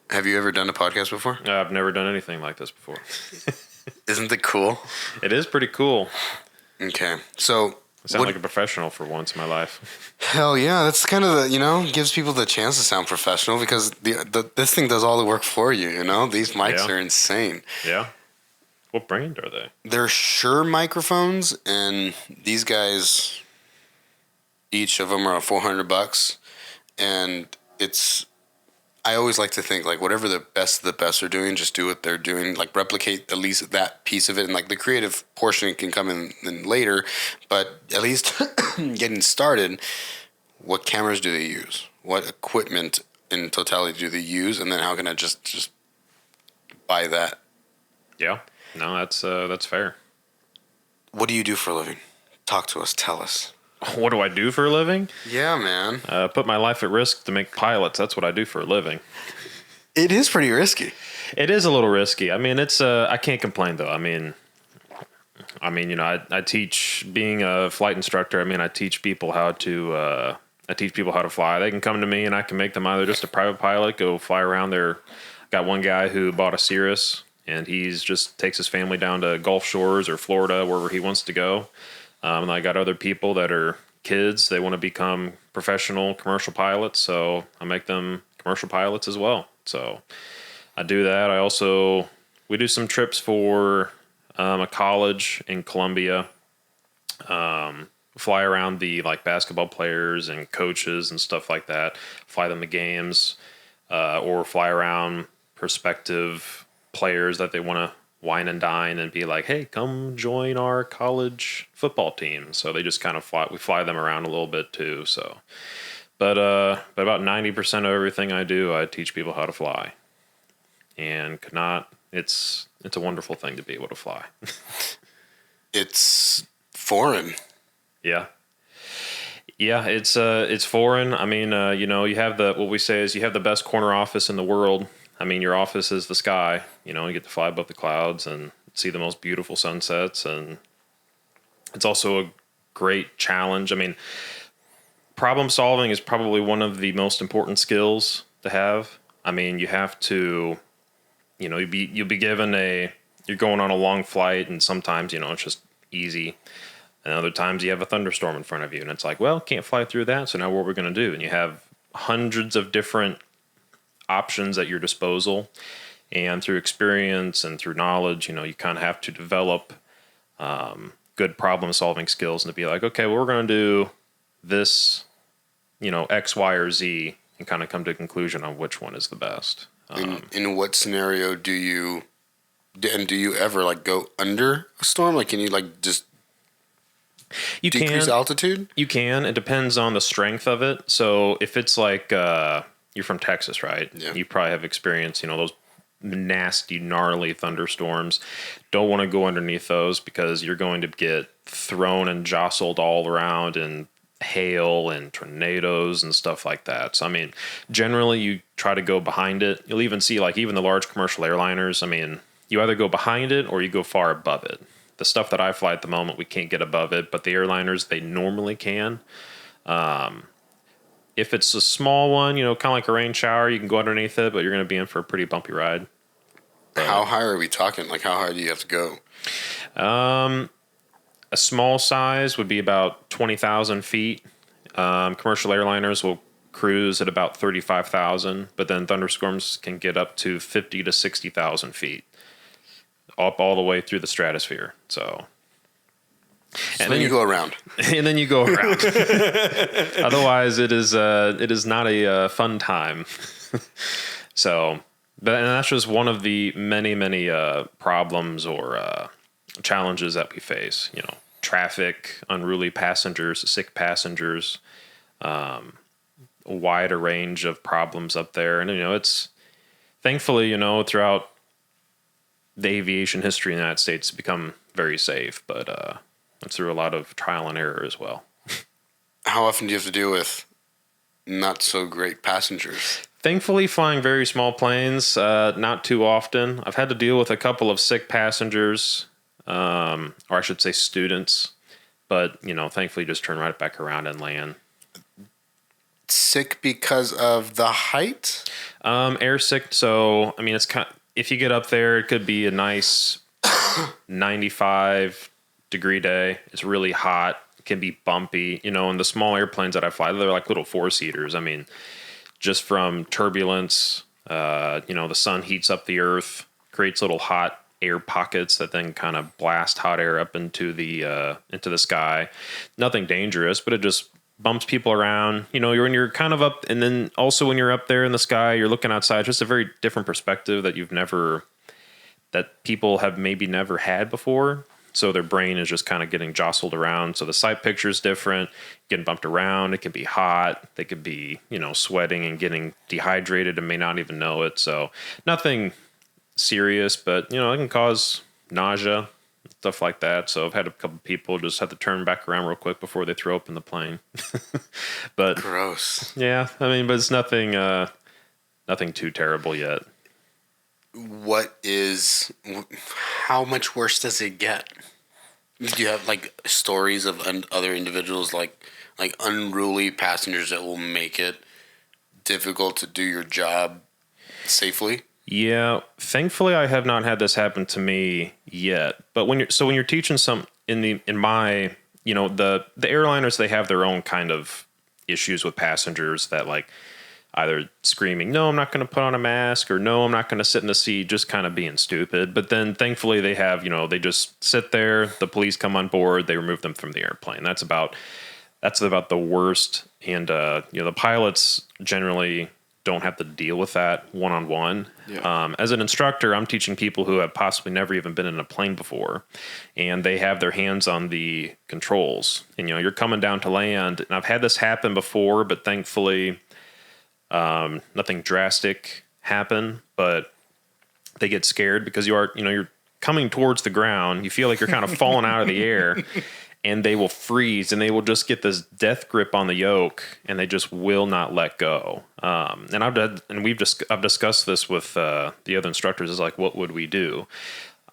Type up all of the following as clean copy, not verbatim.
Have you ever done a podcast before? I've never done anything like this before. Isn't it cool? It is pretty cool. Okay, so I sound like a professional for once in my life. hell yeah, that's kind of gives people the chance to sound professional because this thing does all the work for you. These mics are insane. Yeah. What brand are they? They're Shure microphones, and these guys, each of them are $400, and I always like to think like whatever the best of the best are doing, just do what they're doing. Like replicate at least that piece of it, and like the creative portion can come in later. But at least getting started, what cameras do they use? What equipment in totality do they use? And then how can I just buy that? Yeah, no, that's fair. What do you do for a living? Talk to us. Tell us. What do I do for a living? Yeah, man. Put my life at risk to make pilots. That's what I do for a living. It is pretty risky. It is a little risky. I mean, it's I can't complain though. I mean, I teach being a flight instructor. I mean, I teach people how to fly. They can come to me and I can make them either just a private pilot, go fly around there. Got one guy who bought a Cirrus and he's just takes his family down to Gulf Shores or Florida, wherever he wants to go. And I got other people that are kids. They want to become professional commercial pilots. So I make them commercial pilots as well. So I do that. We do some trips for a college in Columbia. Fly around the like basketball players and coaches and stuff like that. Fly them to games, or fly around prospective players that they want to wine and dine and be like, hey, come join our college football team. So they just kind of we fly them around a little bit too. So, but about 90% of everything I do, I teach people how to fly, and it's a wonderful thing to be able to fly. It's foreign. Yeah. Yeah, it's foreign. I mean, you have what we say is you have the best corner office in the world. I mean, your office is the sky. You get to fly above the clouds and see the most beautiful sunsets. And it's also a great challenge. I mean, problem solving is probably one of the most important skills to have. I mean, you have to, you'll be given you're going on a long flight and sometimes, it's just easy. And other times you have a thunderstorm in front of you and it's like, well, can't fly through that. So now what we're going to do? And you have hundreds of different options at your disposal, and through experience and through knowledge, you kind of have to develop good problem solving skills and to be like, okay, well, we're going to do this, X, Y, or Z, and kind of come to a conclusion on which one is the best. In what scenario do you ever like go under a storm? Like, can you like just decrease altitude? You can. It depends on the strength of it. So if it's like you're from Texas, right? Yeah. You probably have experienced, those nasty, gnarly thunderstorms. Don't want to go underneath those because you're going to get thrown and jostled all around in hail and tornadoes and stuff like that. So, I mean, generally you try to go behind it. You'll even see like even the large commercial airliners. I mean, you either go behind it or you go far above it. The stuff that I fly at the moment, we can't get above it, but the airliners, they normally can. If it's a small one, kind of like a rain shower, you can go underneath it, but you're going to be in for a pretty bumpy ride. How high are we talking? Like, how high do you have to go? A small size would be about 20,000 feet. Commercial airliners will cruise at about 35,000, but then thunderstorms can get up to 50 to 60,000 feet, up all the way through the stratosphere. So then you go around. And then you go around. Otherwise, it is not a fun time. So, and that's just one of the many, many problems or challenges that we face. Traffic, unruly passengers, sick passengers, a wider range of problems up there. And, it's thankfully, throughout the aviation history in the United States, it's become very safe, but it's through a lot of trial and error as well. How often do you have to deal with not so great passengers? Thankfully, flying very small planes, not too often. I've had to deal with a couple of sick passengers, or I should say students, but, thankfully just turn right back around and land. sick because of the height? Air sick. So, I mean, it's kind if you get up there, it could be a nice 95-degree day. It's really hot. It can be bumpy. And the small airplanes that I fly, they're like little four-seaters. I mean, just from turbulence, the sun heats up the earth, creates little hot air pockets that then kind of blast hot air up into the sky. Nothing dangerous, but it just bumps people around. When you're kind of up, and then also when you're up there in the sky, you're looking outside. Just a very different perspective that people have maybe never had before. So their brain is just kind of getting jostled around. So the sight picture is different, getting bumped around. It could be hot. They could be, sweating and getting dehydrated and may not even know it. So nothing serious, but, it can cause nausea, stuff like that. So I've had a couple people just have to turn back around real quick before they throw up in the plane. But gross. Yeah, I mean, but it's nothing too terrible yet. How much worse does it get? Do you have like stories of other individuals like unruly passengers that will make it difficult to do your job safely? Yeah, thankfully I have not had this happen to me yet. But when you're teaching the airliners, they have their own kind of issues with passengers that like either screaming, no, I'm not going to put on a mask, or no, I'm not going to sit in the seat, just kind of being stupid. But then thankfully they have, they just sit there, the police come on board, they remove them from the airplane. That's about the worst. And, the pilots generally don't have to deal with that one-on-one. Yeah. As an instructor, I'm teaching people who have possibly never even been in a plane before, and they have their hands on the controls. And, you're coming down to land, and I've had this happen before, but thankfully nothing drastic happened, but they get scared because you're coming towards the ground. You feel like you're kind of falling out of the air, and they will freeze, and they will just get this death grip on the yoke, and they just will not let go. I've discussed this with the other instructors. Is like, what would we do?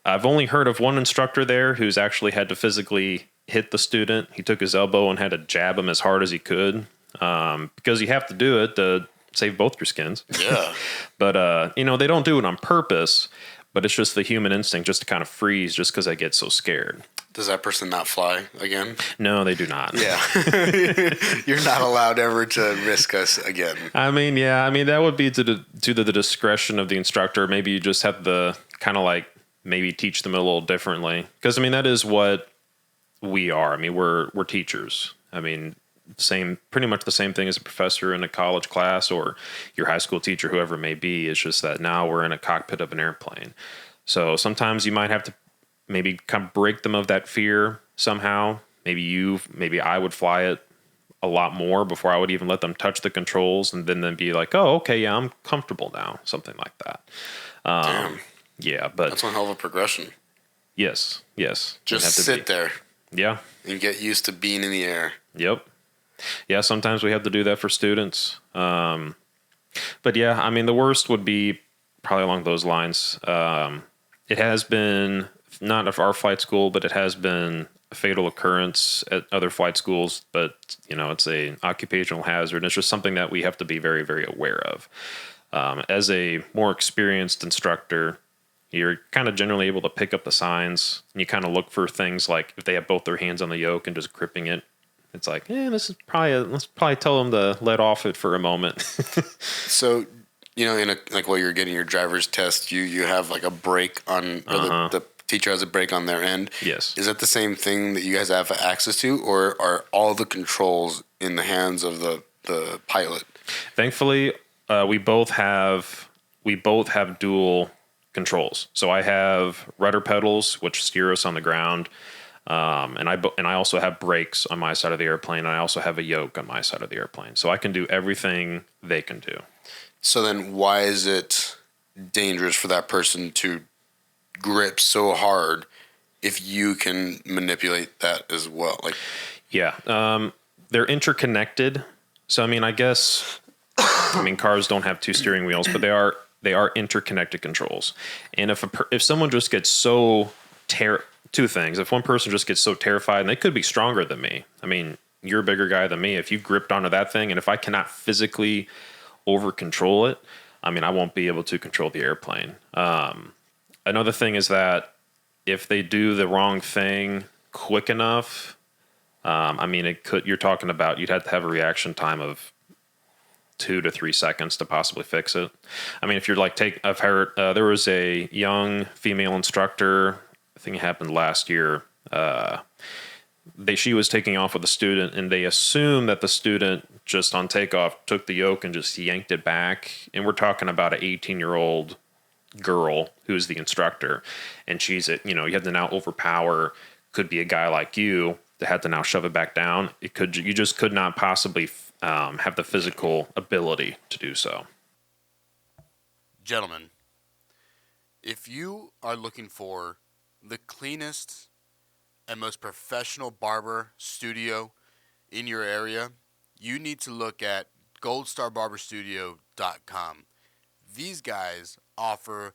I've only heard of one instructor there who's actually had to physically hit the student. He took his elbow and had to jab him as hard as he could, because you have to do it to save both your skins. Yeah. But, they don't do it on purpose, but it's just the human instinct just to kind of freeze just because I get so scared. Does that person not fly again? No, they do not. Yeah. You're not allowed ever to risk us again. I mean, yeah. I mean, that would be to the discretion of the instructor. Maybe you just have to kind of like maybe teach them a little differently. Because, I mean, that is what we are. I mean, we're teachers. I mean, pretty much the same thing as a professor in a college class or your high school teacher, whoever it may be. It's just that now we're in a cockpit of an airplane. So sometimes you might have to maybe kind of break them of that fear somehow. Maybe I would fly it a lot more before I would even let them touch the controls, and then be like, oh, okay, yeah, I'm comfortable now. Something like that. Damn. Yeah, but that's one hell of a progression. Yes. Just sit there. Yeah. And get used to being in the air. Yep. Yeah, sometimes we have to do that for students. But yeah, I mean, the worst would be probably along those lines. It has been, not at our flight school, but it has been a fatal occurrence at other flight schools. But, it's an occupational hazard. And it's just something that we have to be very, very aware of. As a more experienced instructor, you're kind of generally able to pick up the signs, and you kind of look for things like if they have both their hands on the yoke and just gripping it. It's like, let's probably tell them to let off it for a moment. So, while you're getting your driver's test, you have like a brake on, or the teacher has a brake on their end. Yes. Is that the same thing that you guys have access to, or are all the controls in the hands of the pilot? Thankfully, we both have dual controls. So I have rudder pedals, which steer us on the ground. And I also have brakes on my side of the airplane. And I also have a yoke on my side of the airplane. So I can do everything they can do. So then why is it dangerous for that person to grip so hard if you can manipulate that as well? Yeah. They're interconnected. So, I mean, I guess, cars don't have two steering wheels, but they are interconnected controls. And if someone just gets so two things. If one person just gets so terrified, and they could be stronger than me. I mean, you're a bigger guy than me. If you gripped onto that thing, and if I cannot physically over control it, I mean, I won't be able to control the airplane. Another thing is that if they do the wrong thing quick enough, I mean, you're talking about, you'd have to have a reaction time of 2 to 3 seconds to possibly fix it. I mean, if you're like, I've heard, there was a young female instructor, I think it happened last year. She was taking off with a student, and they assumed that the student just on takeoff took the yoke and just yanked it back. And we're talking about an 18-year-old girl who's the instructor, and she's you had to now overpower, could be a guy like you that had to now shove it back down. You just could not possibly have the physical ability to do so. Gentlemen, if you are looking for the cleanest and most professional barber studio in your area, you need to look at goldstarbarberstudio.com. These guys offer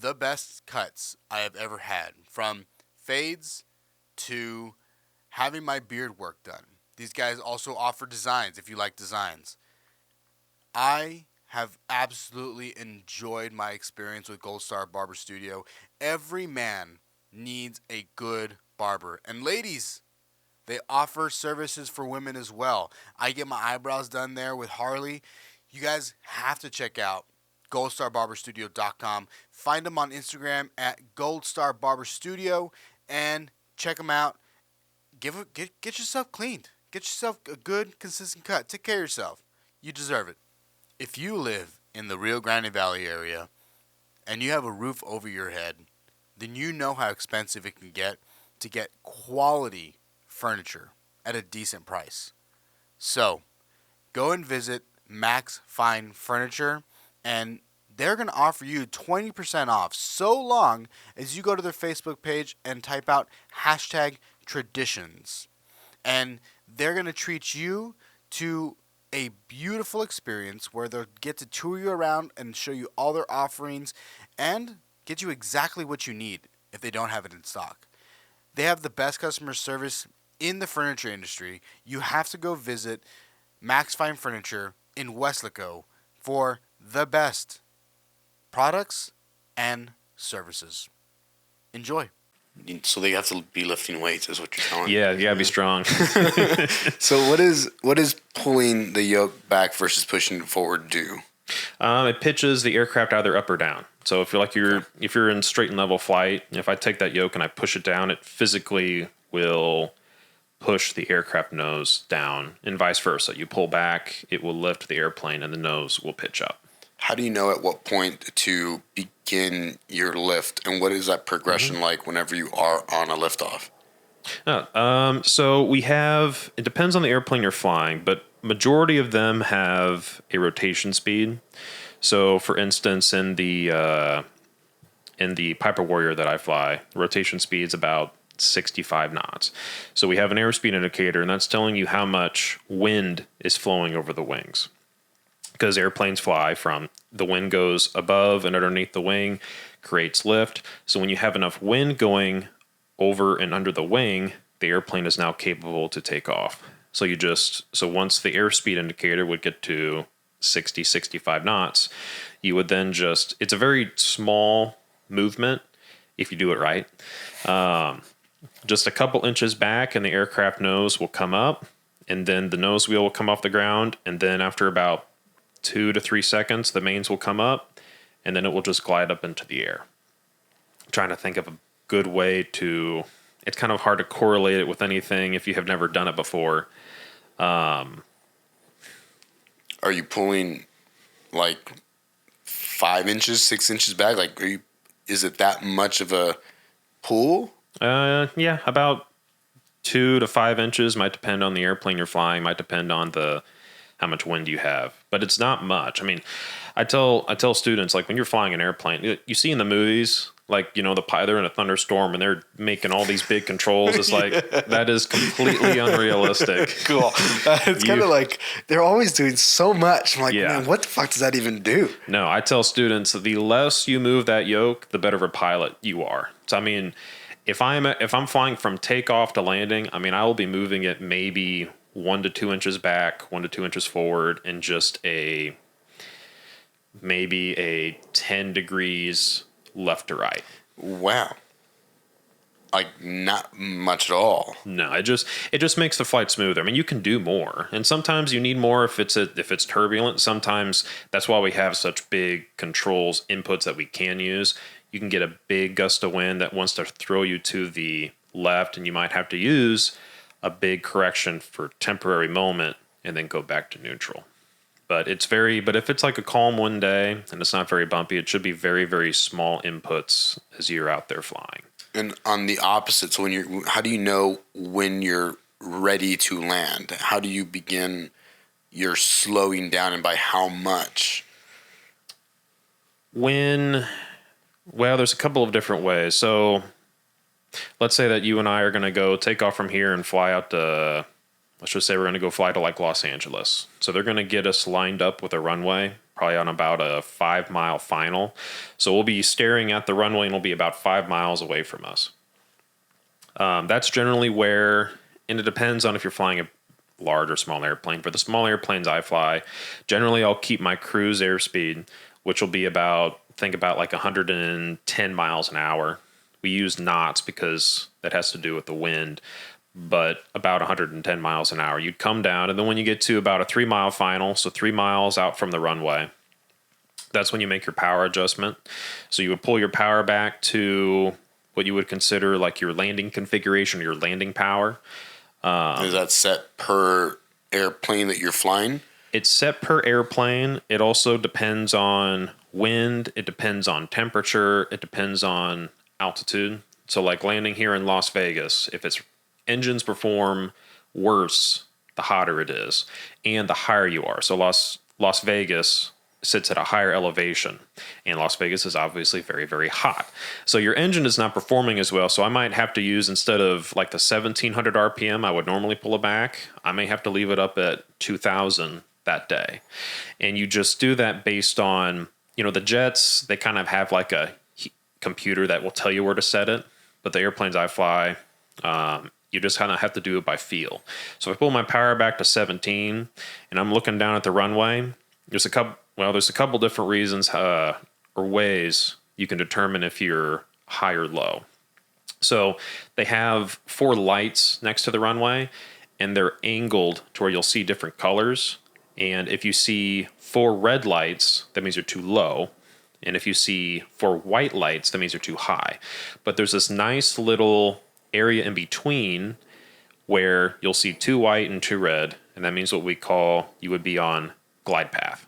the best cuts I have ever had, from fades to having my beard work done. These guys also offer designs if you like designs. I have absolutely enjoyed my experience with Gold Star Barber Studio. Every man needs a good barber. And ladies, they offer services for women as well. I get my eyebrows done there with Harley. You guys have to check out goldstarbarberstudio.com. Find them on Instagram at goldstarbarberstudio and check them out. Get yourself cleaned. Get yourself a good, consistent cut. Take care of yourself. You deserve it. If you live in the Rio Grande Valley area and you have a roof over your head, then you know how expensive it can get to get quality furniture at a decent price. So, go and visit Max Fine Furniture, and they're going to offer you 20% off so long as you go to their Facebook page and type out #traditions. And they're going to treat you to a beautiful experience where they'll get to tour you around and show you all their offerings and get you exactly what you need if they don't have it in stock. They have the best customer service in the furniture industry. You have to go visit Max Fine Furniture in Weslaco for the best products and services. Enjoy. So they have to be lifting weights, is what you're telling me. Yeah, you gotta be strong. So what is pulling the yoke back versus pushing it forward do? It pitches the aircraft either up or down. So if you're in straight and level flight, if I take that yoke and I push it down, it physically will push the aircraft nose down, and vice versa. You pull back, it will lift the airplane, and the nose will pitch up. How do you know at what point to begin your lift, and what is that progression like whenever you are on a liftoff? So we have, it depends on the airplane you're flying, but majority of them have a rotation speed. So for instance, in the Piper Warrior that I fly, the rotation speed is about 65 knots. So we have an airspeed indicator, and that's telling you how much wind is flowing over the wings. Because airplanes fly from, the wind goes above and underneath the wing, creates lift. So when you have enough wind going over and under the wing, the airplane is now capable to take off. So once the airspeed indicator would get to 60, 65 knots, you would then it's a very small movement if you do it right. Just a couple inches back and the aircraft nose will come up, and then the nose wheel will come off the ground, and then after about 2 to 3 seconds, the mains will come up, and then it will just glide up into the air. I'm trying to think of a good way to... It's kind of hard to correlate it with anything if you have never done it before. Are you pulling like 5 inches, 6 inches back? Like, is it that much of a pull? Yeah, about 2 to 5 inches. Might depend on the airplane you're flying. Might depend on how much wind you have, but it's not much. I mean, I tell students, like, when you're flying an airplane, you see in the movies, like, they're in a thunderstorm and they're making all these big controls. It's like, that is completely unrealistic. Cool. It's kind of like they're always doing so much. I'm like, man, what the fuck does that even do? No, I tell students that the less you move that yoke, the better of a pilot you are. So, I mean, if I'm flying from takeoff to landing, I mean, I will be moving it maybe 1 to 2 inches back, 1 to 2 inches forward, and just maybe a 10 degrees left to right. Wow. Like not much at all. No, it just makes the flight smoother. I mean, you can do more, and sometimes you need more if it's turbulent. Sometimes that's why we have such big controls inputs that we can use. You can get a big gust of wind that wants to throw you to the left, and you might have to use a big correction for temporary moment and then go back to neutral. But if it's like a calm one day and it's not very bumpy, it should be very, very small inputs as you're out there flying. And on the opposite, so how do you know when you're ready to land? How do you begin your slowing down, and by how much? Well, there's a couple of different ways. So let's say that you and I are going to go take off from here and fly out to, let's just say we're going to go fly to like Los Angeles. So they're going to get us lined up with a runway, probably on about a 5-mile final. So we'll be staring at the runway and it'll be about 5 miles away from us. That's generally where, and it depends on if you're flying a large or small airplane. For the small airplanes I fly, generally I'll keep my cruise airspeed, which will be about like 110 miles an hour. We use knots because that has to do with the wind, but about 110 miles an hour. You'd come down, and then when you get to about a 3-mile final, so 3 miles out from the runway, that's when you make your power adjustment. So you would pull your power back to what you would consider like your landing configuration, your landing power. Is that set per airplane that you're flying? It's set per airplane. It also depends on wind. It depends on temperature. It depends on altitude. So like landing here in Las Vegas, if its engines perform worse, the hotter it is, and the higher you are. So Las Vegas sits at a higher elevation, and Las Vegas is obviously very, very hot. So your engine is not performing as well. So I might have to use, instead of like the 1700 RPM I would normally pull it back, I may have to leave it up at 2000 that day. And you just do that based on, the jets, they kind of have like a computer that will tell you where to set it. But the airplanes I fly, you just kind of have to do it by feel. So if I pull my power back to 17 and I'm looking down at the runway, there's a couple different reasons or ways you can determine if you're high or low. So they have 4 lights next to the runway, and they're angled to where you'll see different colors. And if you see 4 red lights, that means you're too low. And if you see 4 white lights, that means you're too high. But there's this nice little area in between where you'll see 2 white and 2 red, and that means what we call you would be on glide path,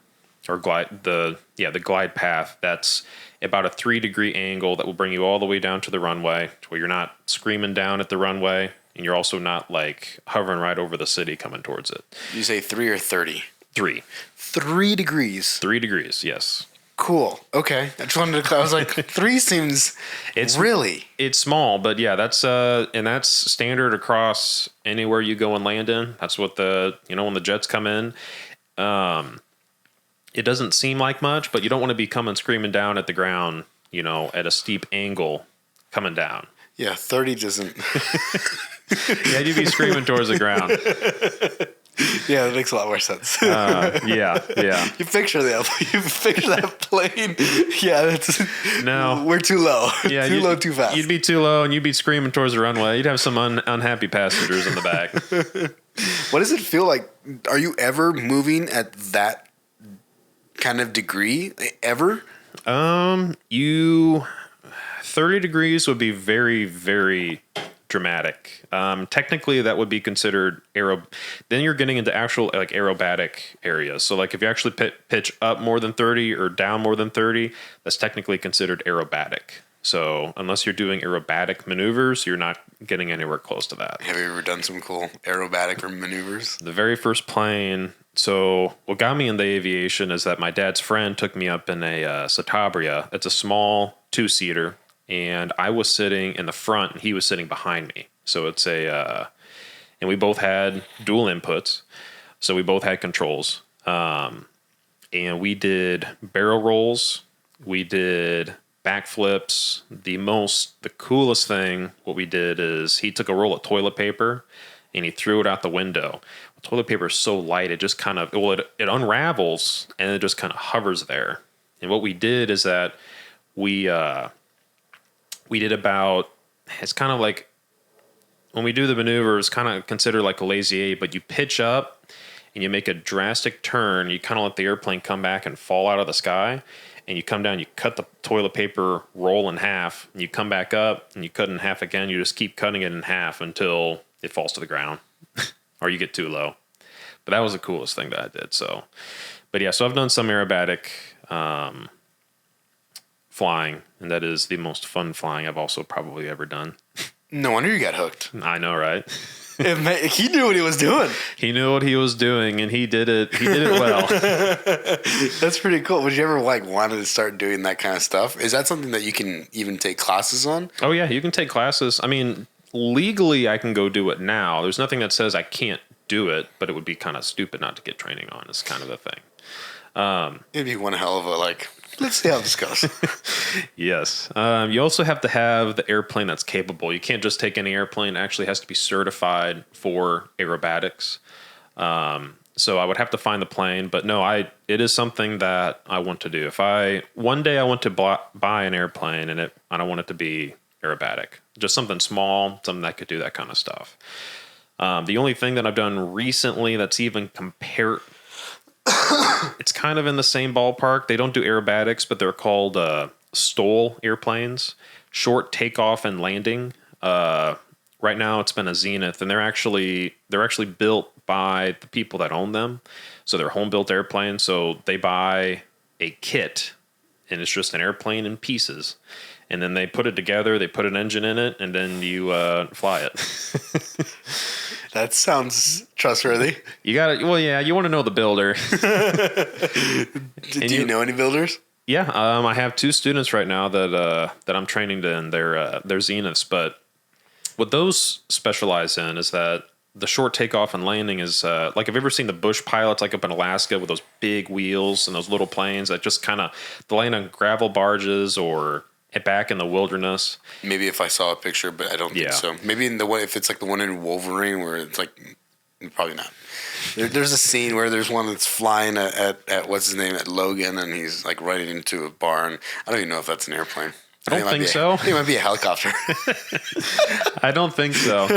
or the glide path. That's about a 3-degree angle that will bring you all the way down to the runway, to where you're not screaming down at the runway, and you're also not like hovering right over the city coming towards it. You say 3 or 30? 3. 3 degrees. 3 degrees, yes. Cool. Okay. I just wanted to. I was like, 3 seems. It's small, but yeah, that's standard across anywhere you go and land in. That's what when the jets come in. It doesn't seem like much, but you don't want to be coming screaming down at the ground, at a steep angle coming down. Yeah, 30 doesn't. Yeah, you'd be screaming towards the ground. Yeah, that makes a lot more sense. Yeah. You picture that plane. Yeah, no, we're too low. Yeah, too low, too fast. You'd be too low, and you'd be screaming towards the runway. You'd have some unhappy passengers in the back. What does it feel like? Are you ever moving at that kind of degree ever? 30 degrees would be very, very dramatic. Technically, that would be considered then you're getting into actual like aerobatic areas. So like if you actually pitch up more than 30 or down more than 30, that's technically considered aerobatic. So unless you're doing aerobatic maneuvers, you're not getting anywhere close to that. Have you ever done some cool aerobatic maneuvers? The very first plane. So what got me in the aviation is that my dad's friend took me up in a Citabria. It's a small 2-seater. And I was sitting in the front, and he was sitting behind me. So it's and we both had dual inputs. So we both had controls. And we did barrel rolls. We did backflips. The coolest thing, what we did is he took a roll of toilet paper and he threw it out the window. toilet paper is so light, it just kind of, well, it unravels and it just kind of hovers there. And what we did is that we did about, it's kind of like when we do the maneuver, it's kind of considered like a lazy eight, but you pitch up and you make a drastic turn. You kind of let the airplane come back and fall out of the sky, and you come down, you cut the toilet paper roll in half, and you come back up and you cut it in half again. You just keep cutting it in half until it falls to the ground or you get too low. But that was the coolest thing that I did. So, but yeah, so I've done some aerobatic flying, and that is the most fun flying I've also probably ever done. No wonder you got hooked. I know, right? He knew what he was doing. He knew what he was doing, and he did it. He did it well. That's pretty cool. Would you ever wanted to start doing that kind of stuff? Is that something that you can even take classes on? Oh yeah, you can take classes. I mean, legally, I can go do it now. There's nothing that says I can't do it, but it would be kind of stupid not to get training on. Is kind of the thing. It'd be one hell of a let's see how this goes. Yes. You also have to have the airplane that's capable. You can't just take any airplane. It actually has to be certified for aerobatics. So I would have to find the plane. But no, it is something that I want to do. One day I want to buy an airplane, and I don't want it to be aerobatic. Just something small, something that could do that kind of stuff. The only thing that I've done recently that's even compared... it's kind of in the same ballpark. They don't do aerobatics, but they're called STOL airplanes, short takeoff and landing. Right now, it's been a Zenith, and they're actually built by the people that own them. So they're home built airplanes. So they buy a kit, and it's just an airplane in pieces, and then they put it together. They put an engine in it, and then you fly it. That sounds trustworthy. You got it. Well, yeah, you want to know the builder. Do you know any builders? Yeah, I have 2 students right now that I'm training in. They're Zeniths, but what those specialize in is that the short takeoff and landing is like, have you ever seen the bush pilots like up in Alaska with those big wheels and those little planes that just kind of land on gravel barges or back in the wilderness? Maybe if I saw a picture, but I don't think so. Maybe in the way, if it's like the one in Wolverine where it's like, probably not. There's a scene where there's one that's flying at what's his name, at Logan, and he's like running into a barn. I don't even know if that's an airplane. I don't think so. I think it might be a helicopter. I don't think so.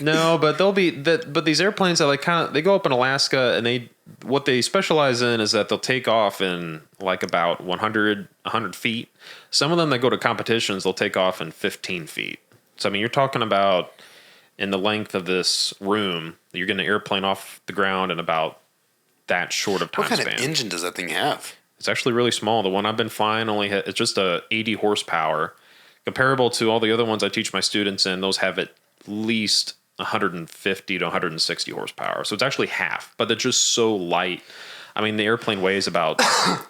No, but they'll be that. But these airplanes that they go up in Alaska, and what they specialize in is that they'll take off in like about 100 feet. Some of them that go to competitions, they'll take off in 15 feet. So I mean, you're talking about in the length of this room, you're getting an airplane off the ground in about that short of time span. What kind of engine does that thing have? It's actually really small. The one I've been flying it's just a 80 horsepower, comparable to all the other ones I teach my students in. Those have at least 150 to 160 horsepower. So it's actually half, but they're just so light. I mean, the airplane weighs about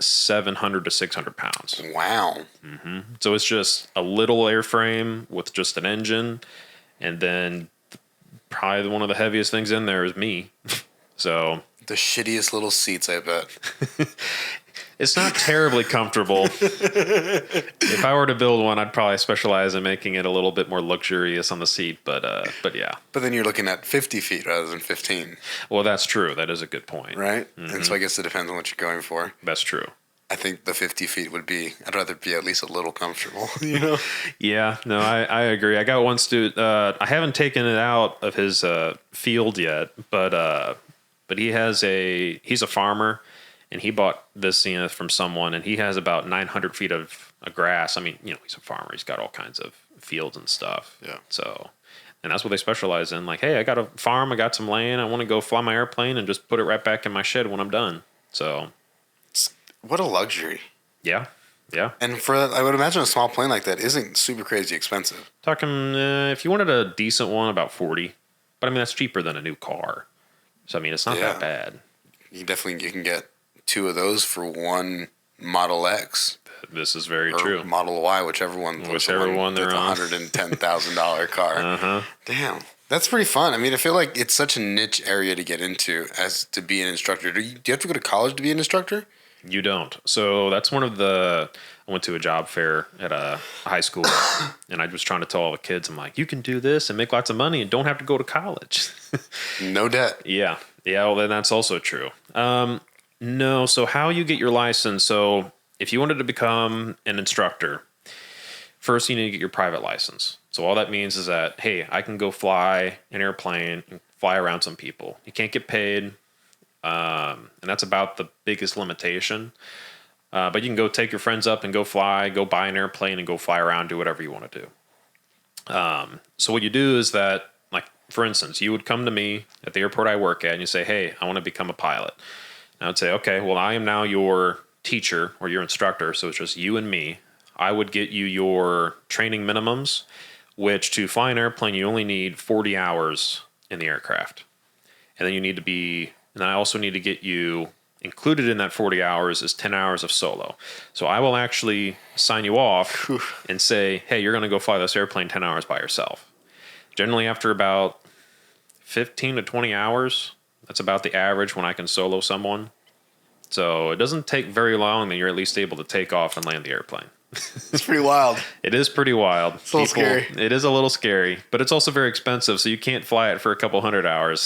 700 to 600 pounds. Wow. Mm-hmm. So it's just a little airframe with just an engine, and then probably one of the heaviest things in there is me. So the shittiest little seats, I bet. It's not terribly comfortable. If I were to build one, I'd probably specialize in making it a little bit more luxurious on the seat. But yeah. But then you're looking at 50 feet rather than 15. Well, that's true. That is a good point. Right? Mm-hmm. And so I guess it depends on what you're going for. That's true. I think the 50 feet would be, I'd rather be at least a little comfortable, you know? Yeah, no, I agree. I got one student, I haven't taken it out of his field yet, but he's a farmer, and he bought this Zenith from someone, and he has about 900 feet of grass. I mean, you know, he's a farmer. He's got all kinds of fields and stuff. Yeah. So, and that's what they specialize in. Like, hey, I got a farm. I got some land. I want to go fly my airplane and just put it right back in my shed when I'm done. So. What a luxury. Yeah. Yeah. And I would imagine a small plane like that isn't super crazy expensive. Talking, if you wanted a decent one, about 40. But I mean, that's cheaper than a new car. So, I mean, it's not that bad. You can get 2 of those for one Model X. This is very true. Model Y, whichever one they're on. It's $110,000 car. Uh-huh. Damn. That's pretty fun. I mean, I feel like it's such a niche area to get into as to be an instructor. Do you have to go to college to be an instructor? You don't. So that's one of I went to a job fair at a high school, and I was trying to tell all the kids, I'm like, you can do this and make lots of money and don't have to go to college. No debt. Yeah. Yeah. Well, then that's also true. No. So how you get your license. So if you wanted to become an instructor, first you need to get your private license. So all that means is that, hey, I can go fly an airplane and fly around some people. You can't get paid. And that's about the biggest limitation. But you can go take your friends up and go fly, go buy an airplane and go fly around, do whatever you want to do. So what you do is that, like, for instance, you would come to me at the airport I work at and you say, hey, I want to become a pilot. And I would say, okay, well, I am now your teacher or your instructor. So it's just you and me. I would get you your training minimums, which to fly an airplane, you only need 40 hours in the aircraft. And then and I also need to get you included in that 40 hours is 10 hours of solo. So I will actually sign you off and say, hey, you're going to go fly this airplane 10 hours by yourself. Generally after about 15 to 20 hours, that's about the average when I can solo someone. So it doesn't take very long that you're at least able to take off and land the airplane. It's pretty wild. It is pretty wild. It's a little scary. It is a little scary, but it's also very expensive, so you can't fly it for a couple 100 hours.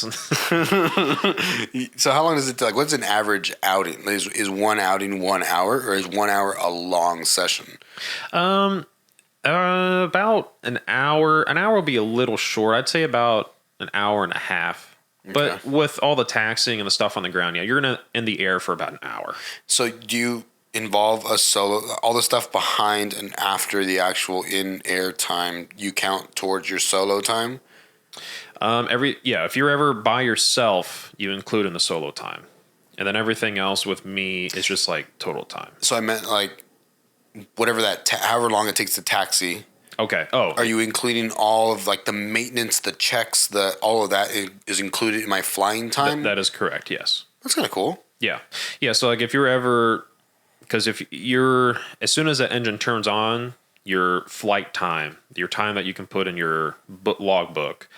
So how long does it take? Like, what's an average outing? Is one outing 1 hour, or is 1 hour a long session? About an hour. An hour will be a little short. I'd say about an hour and a half. Okay. But with all the taxiing and the stuff on the ground, yeah, you're in the air for about an hour. So do you involve a solo, all the stuff behind and after the actual in-air time, you count towards your solo time? If you're ever by yourself, you include in the solo time. And then everything else with me is just like total time. So I meant like whatever however long it takes to taxi. Okay. Oh, are you including all of like the maintenance, the checks, all of that is included in my flying time? That is correct. Yes. That's kind of cool. Yeah. Yeah. So like if you're ever, because as soon as that engine turns on, your flight time, your time that you can put in your logbook,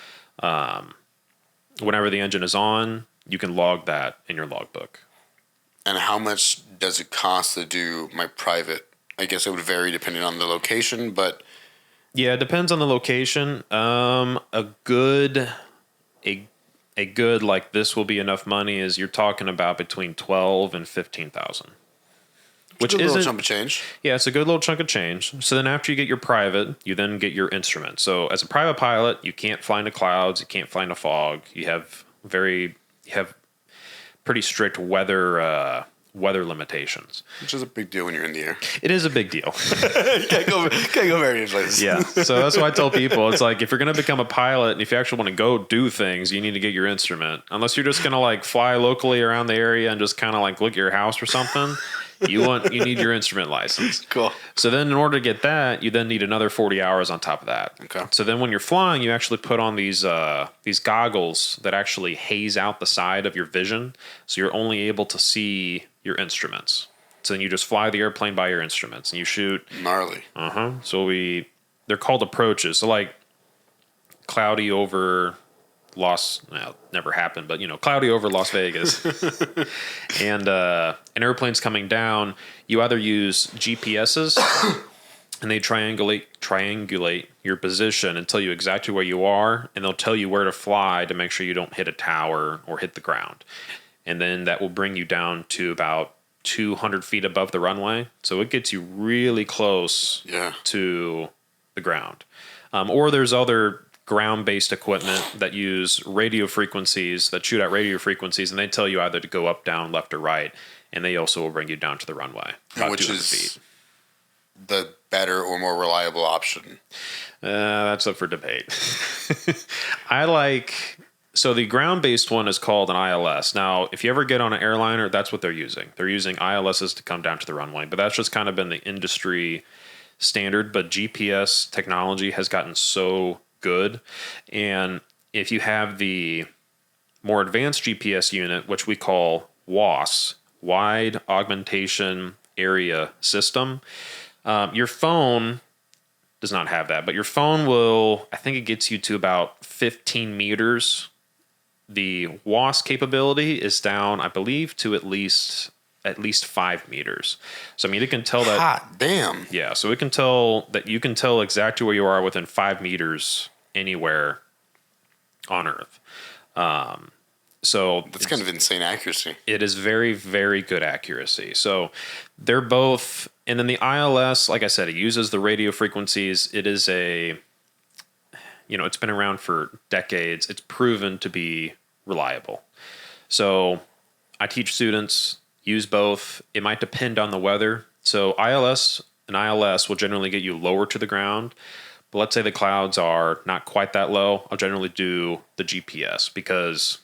whenever the engine is on, you can log that in your logbook. And how much does it cost to do my private? I guess it would vary depending on the location, but yeah, it depends on the location. A good like this will be enough money is you're talking about between 12 and 15,000. Which is a little chunk of change. Yeah, it's a good little chunk of change. So then after you get your private, you then get your instrument. So as a private pilot, you can't fly into clouds, you can't fly into fog. You have pretty strict weather limitations. Which is a big deal when you're in the air. It is a big deal. Can't go very many places. Yeah. So that's why I tell people, it's like if you're going to become a pilot and if you actually want to go do things, you need to get your instrument. Unless you're just going to like fly locally around the area and just kind of like look at your house or something. You need your instrument license. Cool. So then in order to get that, you then need another 40 hours on top of that. Okay. So then when you're flying, you actually put on these goggles that actually haze out the side of your vision. So you're only able to see your instruments. So then you just fly the airplane by your instruments and you shoot. Gnarly. So they're called approaches. So like cloudy over never happened, but cloudy over Las Vegas, and an airplane's coming down. You either use GPSs, and they triangulate your position and tell you exactly where you are, and they'll tell you where to fly to make sure you don't hit a tower or hit the ground, and then that will bring you down to about 200 feet above the runway. So it gets you really close to the ground, or there's other ground-based equipment that use radio frequencies, that shoot out radio frequencies, and they tell you either to go up, down, left, or right, and they also will bring you down to the runway, about which 200 is feet. The better or more reliable option? That's up for debate. So the ground-based one is called an ILS. Now, if you ever get on an airliner, that's what they're using. They're using ILSs to come down to the runway, but that's just kind of been the industry standard, but GPS technology has gotten so good. And if you have the more advanced GPS unit, which we call WAAS, Wide Augmentation Area System, your phone does not have that, but your phone I think it gets you to about 15 meters. The WAAS capability is down, I believe, to at least at least 5 meters. So I mean, it can tell that. Hot damn. Yeah, so it can tell that you can tell exactly where you are within 5 meters anywhere on Earth. So That's kind of insane accuracy. it is very, very good accuracy. So they're both, and then the ILS, like I said, it uses the radio frequencies. It is it's been around for decades. It's proven to be reliable. So I teach students, use both. It might depend on the weather. So ILS will generally get you lower to the ground. But let's say the clouds are not quite that low. I'll generally do the GPS because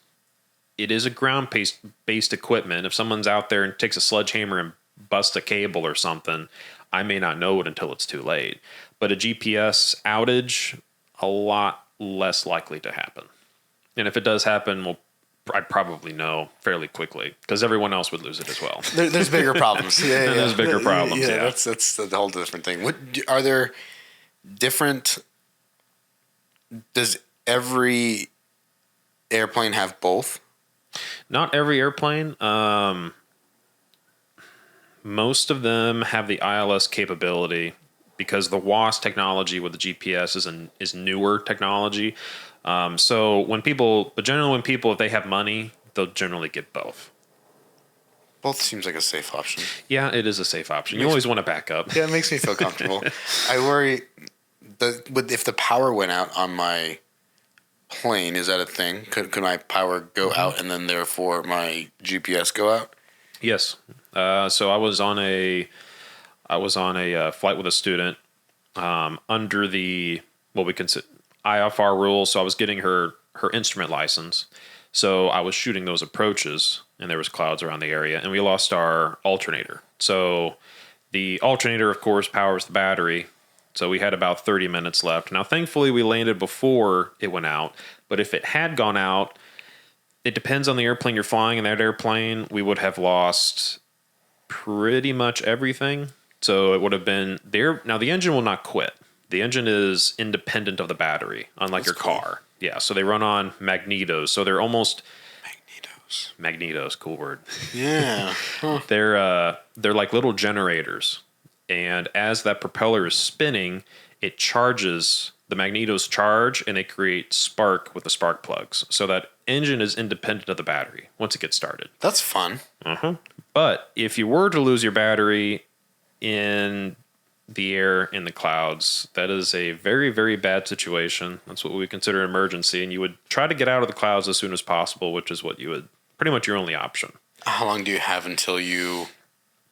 it is a ground-based equipment. If someone's out there and takes a sledgehammer and busts a cable or something, I may not know it until it's too late. But a GPS outage, a lot less likely to happen. And if it does happen, I'd probably know fairly quickly because everyone else would lose it as well. There's bigger problems. Yeah, There's bigger problems. Yeah, that's a whole different thing. Are there different? Does every airplane have both? Not every airplane. Most of them have the ILS capability because the WAS technology with the GPS is newer technology. So generally when people, if they have money, they'll generally get both. Both seems like a safe option. Yeah, it is a safe option. You always want to back up. Yeah, it makes me feel comfortable. I worry if the power went out on my plane, is that a thing? Could my power go out and then therefore my GPS go out? Yes. So I was on a flight with a student under the what we consider IFR rules. So I was getting her instrument license. So I was shooting those approaches, and there was clouds around the area, and we lost our alternator. So the alternator, of course, powers the battery. So we had about 30 minutes left. Now, thankfully, we landed before it went out. But if it had gone out, it depends on the airplane you're flying. In that airplane, we would have lost pretty much everything. So it would have been there. Now, the engine will not quit. The engine is independent of the battery, unlike your car. Yeah, so they run on magnetos. So they're almost... Magnetos, cool word. Yeah. Huh. They're like little generators. And as that propeller is spinning, it charges, the magnetos charge, and they create spark with the spark plugs. So that engine is independent of the battery once it gets started. That's fun. Uh-huh. But if you were to lose your battery in the air, in the clouds, that is a very, very bad situation. That's what we consider an emergency. And you would try to get out of the clouds as soon as possible, which is what you would, pretty much your only option. How long do you have until you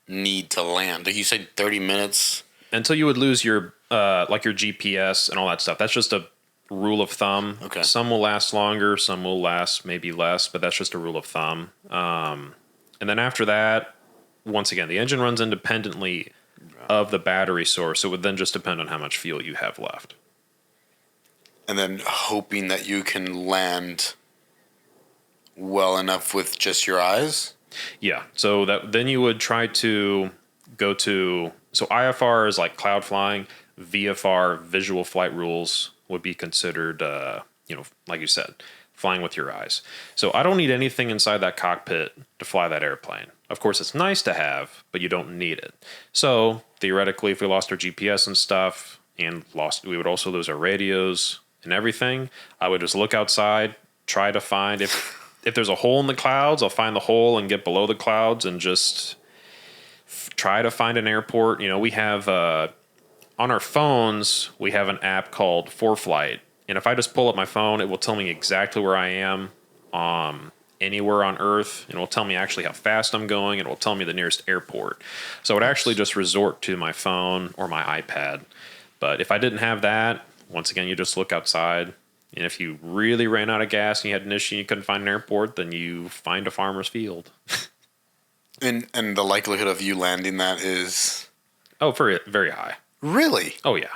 need to land? Like you said, 30 minutes? Until you would lose your your GPS and all that stuff. That's just a rule of thumb. Okay. Some will last longer, some will last maybe less, but that's just a rule of thumb. And then after that, once again, the engine runs independently of the battery source. It would then just depend on how much fuel you have left. And then hoping that you can land well enough with just your eyes? Yeah. So then you would try to go to... So IFR is like cloud flying. VFR, visual flight rules, would be considered, like you said, flying with your eyes. So I don't need anything inside that cockpit to fly that airplane. Of course, it's nice to have, but you don't need it. So theoretically, if we lost our GPS and stuff, we would also lose our radios and everything. I would just look outside, try to find if there's a hole in the clouds, I'll find the hole and get below the clouds and just try to find an airport. We have on our phones, we have an app called ForeFlight. And if I just pull up my phone, it will tell me exactly where I am anywhere on Earth. And it will tell me actually how fast I'm going. And it will tell me the nearest airport. So I would actually just resort to my phone or my iPad. But if I didn't have that, once again, you just look outside. And if you really ran out of gas and you had an issue and you couldn't find an airport, then you find a farmer's field. And the likelihood of you landing that is... Oh, very, very high. Really? Oh, yeah.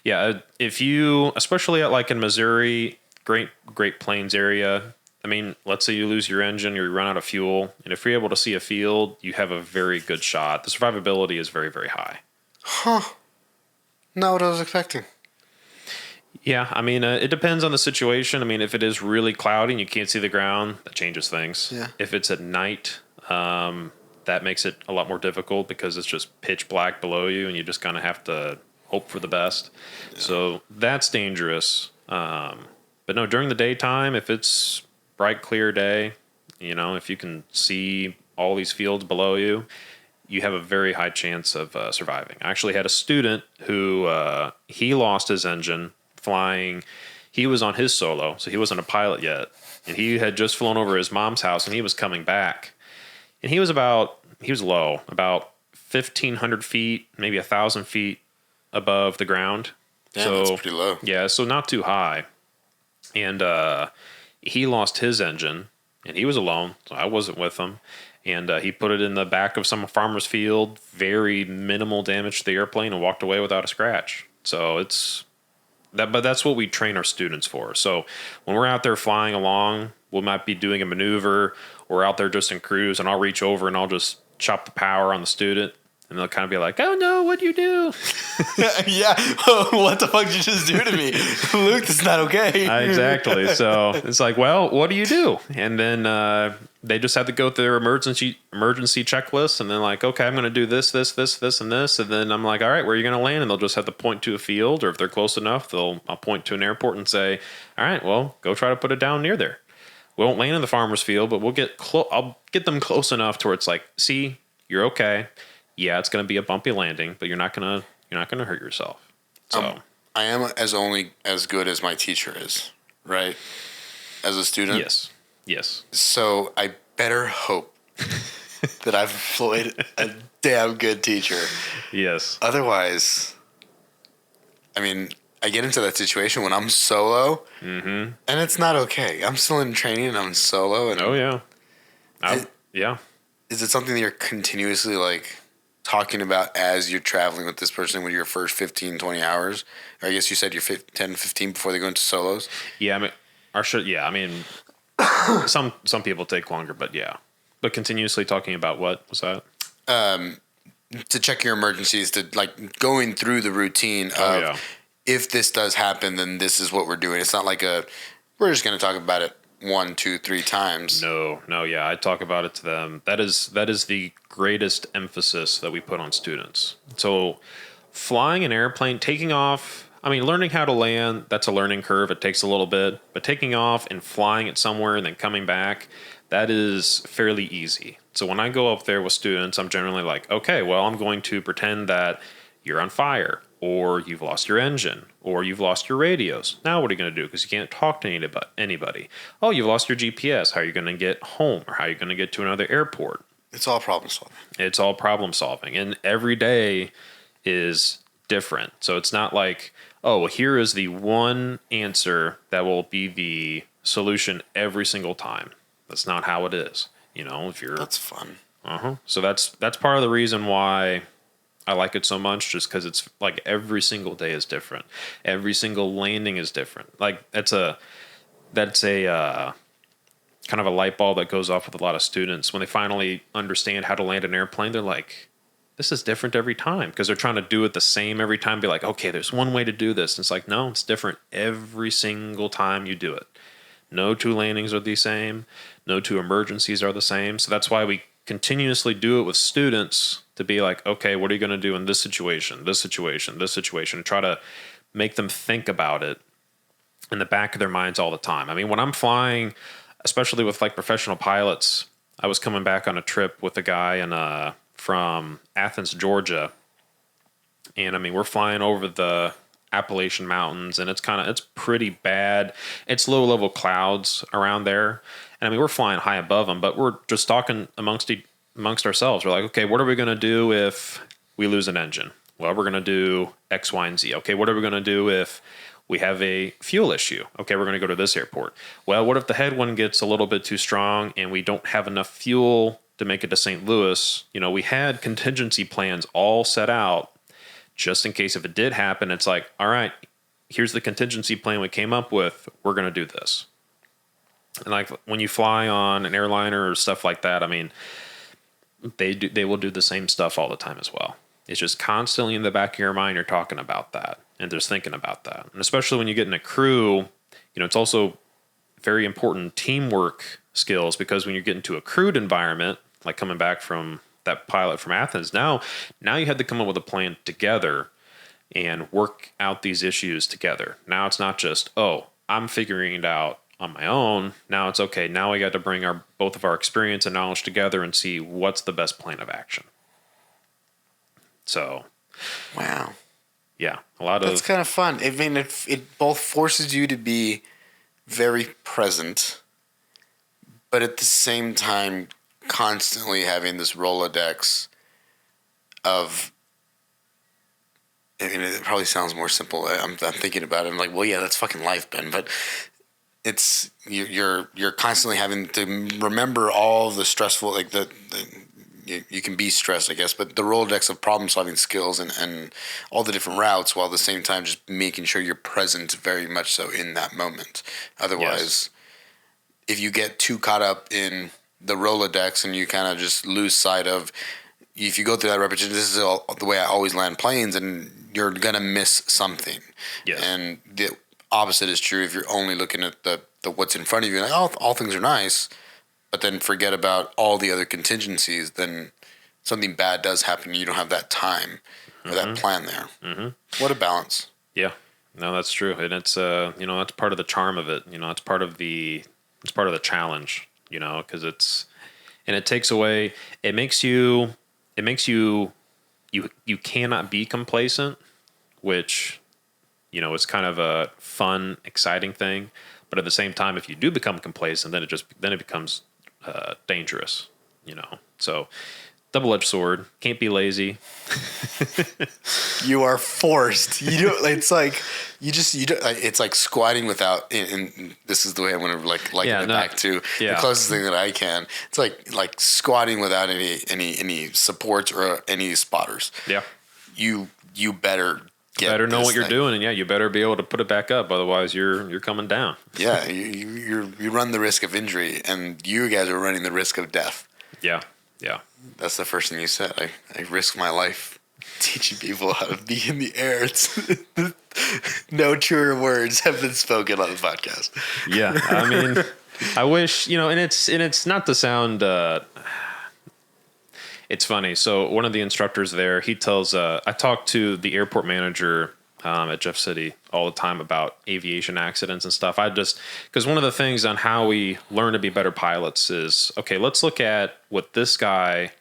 Yeah, if you, especially in Missouri, Great Plains area, I mean, let's say you lose your engine or you run out of fuel, and if you're able to see a field, you have a very good shot. The survivability is very, very high. Huh. Not what I was expecting. Yeah, I mean, it depends on the situation. I mean, if it is really cloudy and you can't see the ground, that changes things. Yeah. If it's at night, that that makes it a lot more difficult because it's just pitch black below you and you just kind of have to hope for the best. Yeah. So that's dangerous. But no, during the daytime, if it's bright, clear day, if you can see all these fields below you, you have a very high chance of surviving. I actually had a student who he lost his engine flying. He was on his solo, so he wasn't a pilot yet. And he had just flown over his mom's house, and he was coming back. And he was low, about 1,500 feet, maybe 1,000 feet above the ground. Yeah, so, that's pretty low. Yeah, so not too high. And he lost his engine, and he was alone, so I wasn't with him. And he put it in the back of some farmer's field, very minimal damage to the airplane, and walked away without a scratch. So but that's what we train our students for. So when we're out there flying along, we might be doing a maneuver, or out there just in cruise, and I'll reach over and I'll just chop the power on the student. And they'll kind of be like, "Oh no, what'd you do?" Yeah, what the fuck did you just do to me? Luke, that's not okay. Exactly. So it's like, well, what do you do? And then they just have to go through their emergency checklist, and then like, okay, I'm going to do this, and this. And then I'm like, all right, where are you going to land? And they'll just have to point to a field, or if they're close enough, I'll point to an airport and say, all right, well, go try to put it down near there. We won't land in the farmer's field, but we'll I'll get them close enough to where it's like, see, you're okay. Yeah, it's going to be a bumpy landing, but you're not going to hurt yourself. So I am only as good as my teacher is, right? As a student. Yes. So I better hope that I've employed a damn good teacher. Yes. Otherwise, I mean, I get into that situation when I'm solo, and it's not okay. I'm still in training and I'm solo. And oh yeah. Yeah. Is it something that you're continuously like talking about as you're traveling with this person with your first 15, 20 hours? Or I guess you said you're 10, 15 before they go into solos? Yeah, I mean, some people take longer, but yeah. But continuously talking about what was that? To check your emergencies, to like going through the routine of if this does happen, then this is what we're doing. It's not like we're just going to talk about it 1, 2, 3 times. No, yeah, I talk about it to them. That is the greatest emphasis that we put on students. So flying an airplane, taking off, I mean, learning how to land, that's a learning curve. It takes a little bit, but taking off and flying it somewhere and then coming back, that is fairly easy. So when I go up there with students, I'm generally like, okay, well, I'm going to pretend that you're on fire, or you've lost your engine, or you've lost your radios. Now what are you going to do? Because you can't talk to anybody. Oh, you've lost your GPS. How are you going to get home? Or how are you going to get to another airport? It's all problem solving. And every day is different. So it's not like, oh, here is the one answer that will be the solution every single time. That's not how it is. That's fun. So that's part of the reason why I like it so much, just because it's like every single day is different. Every single landing is different. Like that's a kind of a light bulb that goes off with a lot of students when they finally understand how to land an airplane. They're like, this is different every time, because they're trying to do it the same every time. Be like, okay, there's one way to do this. And it's like, no, it's different every single time you do it. No 2 landings are the same. No 2 emergencies are the same. So that's why we continuously do it with students, to be like, okay, what are you going to do in this situation, and try to make them think about it in the back of their minds all the time. I mean, when I'm flying, especially with like professional pilots, I was coming back on a trip with a guy from Athens, Georgia. And I mean, we're flying over the Appalachian Mountains, and it's pretty bad. It's low level clouds around there. And I mean, we're flying high above them, but we're just talking amongst ourselves. We're like, okay, what are we going to do if we lose an engine? Well, we're going to do X, Y, and Z. Okay, what are we going to do if we have a fuel issue? Okay, we're going to go to this airport. Well, what if the headwind gets a little bit too strong and we don't have enough fuel to make it to St. Louis? We had contingency plans all set out just in case if it did happen. It's like, all right, here's the contingency plan we came up with. We're going to do this. And like when you fly on an airliner or stuff like that, I mean, they will do the same stuff all the time as well. It's just constantly in the back of your mind, you're talking about that and just thinking about that. And especially when you get in a crew, it's also very important teamwork skills, because when you get into a crewed environment, like coming back from that pilot from Athens. Now you had to come up with a plan together and work out these issues together. Now it's not just, oh, I'm figuring it out on my own. Now it's okay. Now we got to bring both of our experience and knowledge together and see what's the best plan of action. So, wow. Yeah, That's kind of fun. I mean, it both forces you to be very present, but at the same time, constantly having this Rolodex of. I mean, it probably sounds more simple. I'm thinking about it. I'm like, well, yeah, that's fucking life, Ben. But it's you're constantly having to remember all the stressful, like you can be stressed, I guess, but the Rolodex of problem solving skills and all the different routes, while at the same time just making sure you're present very much so in that moment. Otherwise, if you get too caught up in the Rolodex and you kind of just lose sight of, if you go through that repetition, this is the way I always land planes, and you're gonna miss something. Yes. And the opposite is true if you're only looking at the what's in front of you, like, oh, all things are nice, but then forget about all the other contingencies, then something bad does happen and you don't have that time or that plan there. Mm-hmm. What a balance. Yeah, no, that's true. And it's, that's part of the charm of it. It's part of the challenge, because it takes away, it makes you cannot be complacent, which, is kind of a fun, exciting thing. But at the same time, if you do become complacent, then it becomes dangerous, So double-edged sword. Can't be lazy. You are forced. It's like it's like squatting without. And this is the way I want to it back to the closest thing that I can. It's like squatting without any supports or any spotters. Yeah. You better. Better know what you're doing, and you better be able to put it back up. Otherwise, you're coming down. Yeah, you run the risk of injury, and you guys are running the risk of death. Yeah. That's the first thing you said. I risk my life teaching people how to be in the air. It's no truer words have been spoken on the podcast. Yeah, I mean, I wish, and it's not to sound. It's funny. So one of the instructors there, he tells, I talk to the airport manager at Jeff City all the time about aviation accidents and stuff. Because one of the things on how we learn to be better pilots is, okay, let's look at what this guy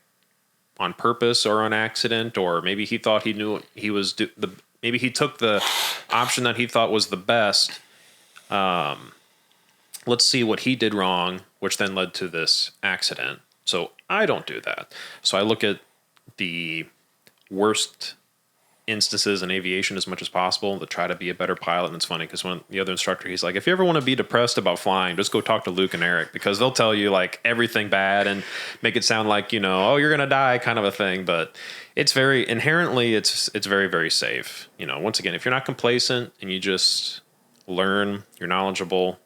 on purpose or on accident, or maybe he thought he knew he was, maybe he took the option that he thought was the best. Let's see what he did wrong, which then led to this accident. So I don't do that. So I look at the worst instances in aviation as much as possible to try to be a better pilot. And it's funny because when the other instructor, he's like, if you ever want to be depressed about flying, just go talk to Luke and Eric, because they'll tell you like everything bad and make it sound like, oh, you're going to die kind of a thing. But it's very inherently, it's very, very safe. Once again, if you're not complacent and you just learn, you're knowledgeable,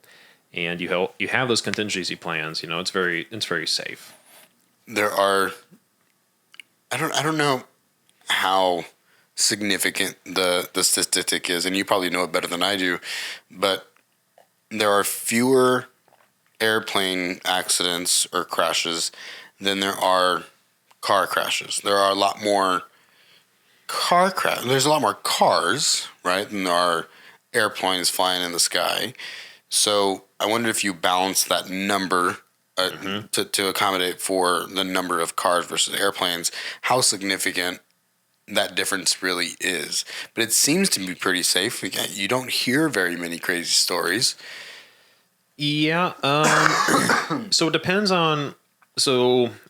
and you have those contingency plans, it's very safe. There are, I don't know how significant the statistic is, and you probably know it better than I do, but there are fewer airplane accidents or crashes than there are car crashes. There are a lot more there's a lot more cars, right, than there are airplanes flying in the sky. So I wonder if you balance that number to accommodate for the number of cars versus airplanes, how significant that difference really is. But it seems to be pretty safe. You don't hear very many crazy stories. Yeah. So it depends on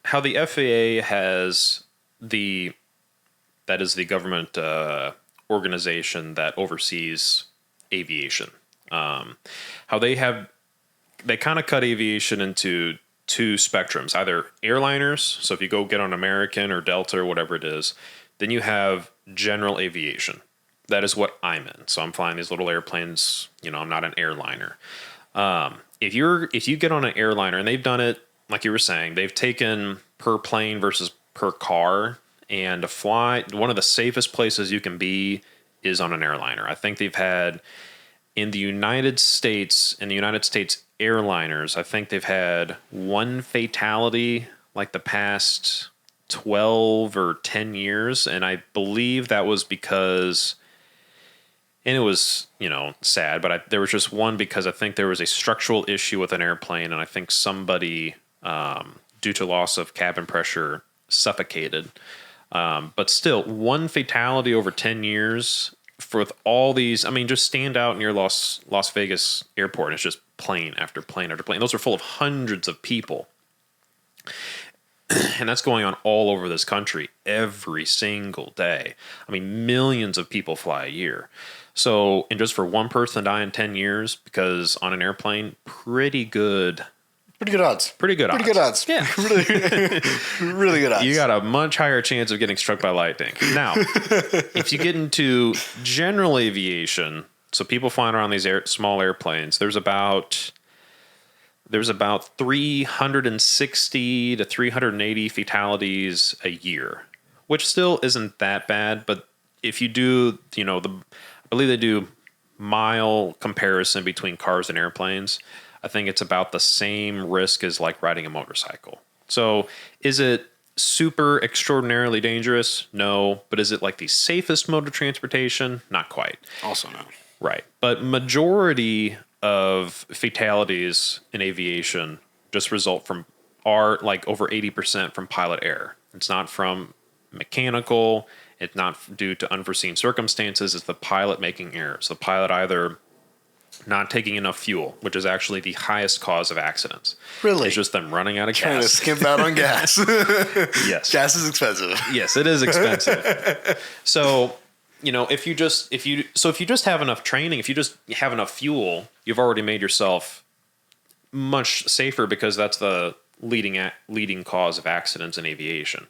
how the FAA has that is the government organization that oversees aviation. How they kind of cut aviation into two spectrums, either airliners. So if you go get on American or Delta or whatever it is, then you have general aviation. That is what I'm in. So I'm flying these little airplanes. I'm not an airliner. If you get on an airliner, and they've done it, like you were saying, they've taken per plane versus per car, and to fly, one of the safest places you can be is on an airliner. I think they've had in the United States airliners, I think they've had one fatality like the past 12 or 10 years. And I believe that was because, and it was, sad, but there was just one because I think there was a structural issue with an airplane. And I think somebody, due to loss of cabin pressure, suffocated. But still, one fatality over 10 years with all these. I mean, just stand out near Las Vegas airport, and it's just plane after plane after plane. Those are full of hundreds of people. And that's going on all over this country every single day. I mean, millions of people fly a year. So, and just for one person to die in 10 years because on an airplane, pretty good. Pretty good odds. Pretty good odds. Yeah. really, really good odds. You got a much higher chance of getting struck by lightning. Now, if you get into general aviation, so people flying around these small airplanes, there's about 360 to 380 fatalities a year, which still isn't that bad. But if you do, I believe they do mile comparison between cars and airplanes. I think it's about the same risk as like riding a motorcycle. So is it super extraordinarily dangerous? No. But is it like the safest mode of transportation? Not quite. Also no. Right. But majority of fatalities in aviation just result from like over 80% from pilot error. It's not from mechanical. It's not due to unforeseen circumstances. It's the pilot making errors. The pilot either not taking enough fuel, which is actually the highest cause of accidents. Really? It's just them running out of Trying gas. to skimp out on gas. Yes. Gas is expensive. Yes, it is expensive. So, if you just have enough training, if you just have enough fuel, you've already made yourself much safer because that's the leading cause of accidents in aviation.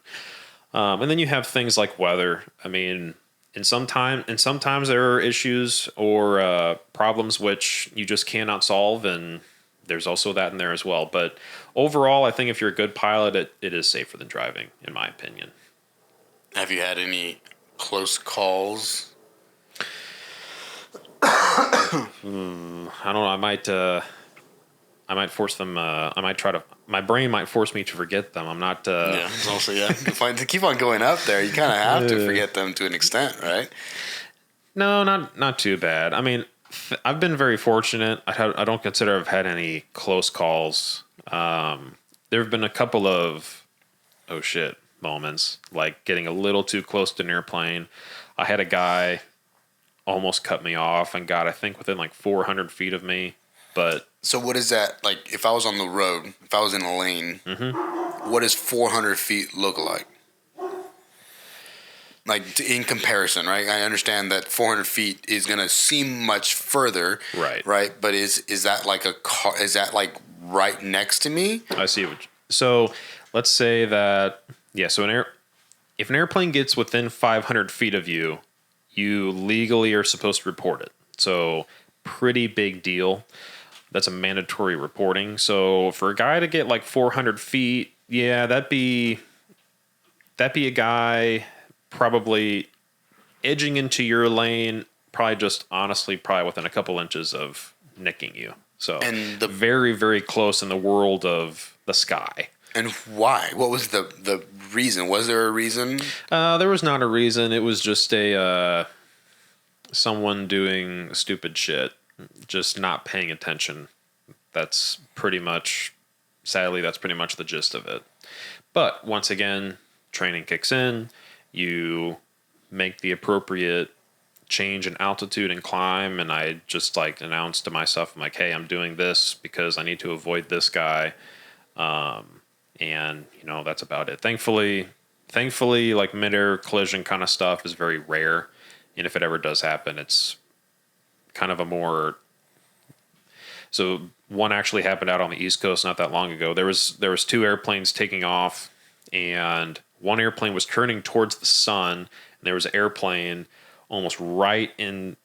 And then you have things like weather. I mean, and sometimes there are issues or problems which you just cannot solve, and there's also that in there as well. But overall, I think if you're a good pilot, it is safer than driving, in my opinion. Have you had any close calls? I don't know. I might force them. My brain might force me to forget them. I'm not. Yeah, it's also to keep on going up there, you kind of have to forget them to an extent, right? No, not too bad. I mean, I've been very fortunate. I don't consider I've had any close calls. There have been a couple of oh shit moments, like getting a little too close to an airplane. I had a guy almost cut me off and got, I think, within like 400 feet of me. But so what is that like? If I was on the road, if I was in a lane, what does 400 feet look like? Like in comparison, right? I understand that 400 feet is going to seem much further, right? Right, but is that like a car? Is that like right next to me? I see. So let's say that So if an airplane gets within 500 feet of you, you legally are supposed to report it. So pretty big deal. That's a mandatory reporting. So for a guy to get like 400 feet, that'd be a guy probably edging into your lane, probably within a couple inches of nicking you. So and very, very close in the world of the sky. And why? What was the reason? Was there a reason? There was not a reason. It was just someone doing stupid shit. Just not paying attention. That's pretty much the gist of it. But once again, training kicks in. You make the appropriate change in altitude and climb. And I just like announced to myself, I'm like, hey, I'm doing this because I need to avoid this guy. And that's about it. Thankfully, like mid-air collision kind of stuff is very rare. And if it ever does happen, it's kind of a more. So one actually happened out on the East Coast not that long ago. There was two airplanes taking off, and one airplane was turning towards the sun, and there was an airplane almost right in.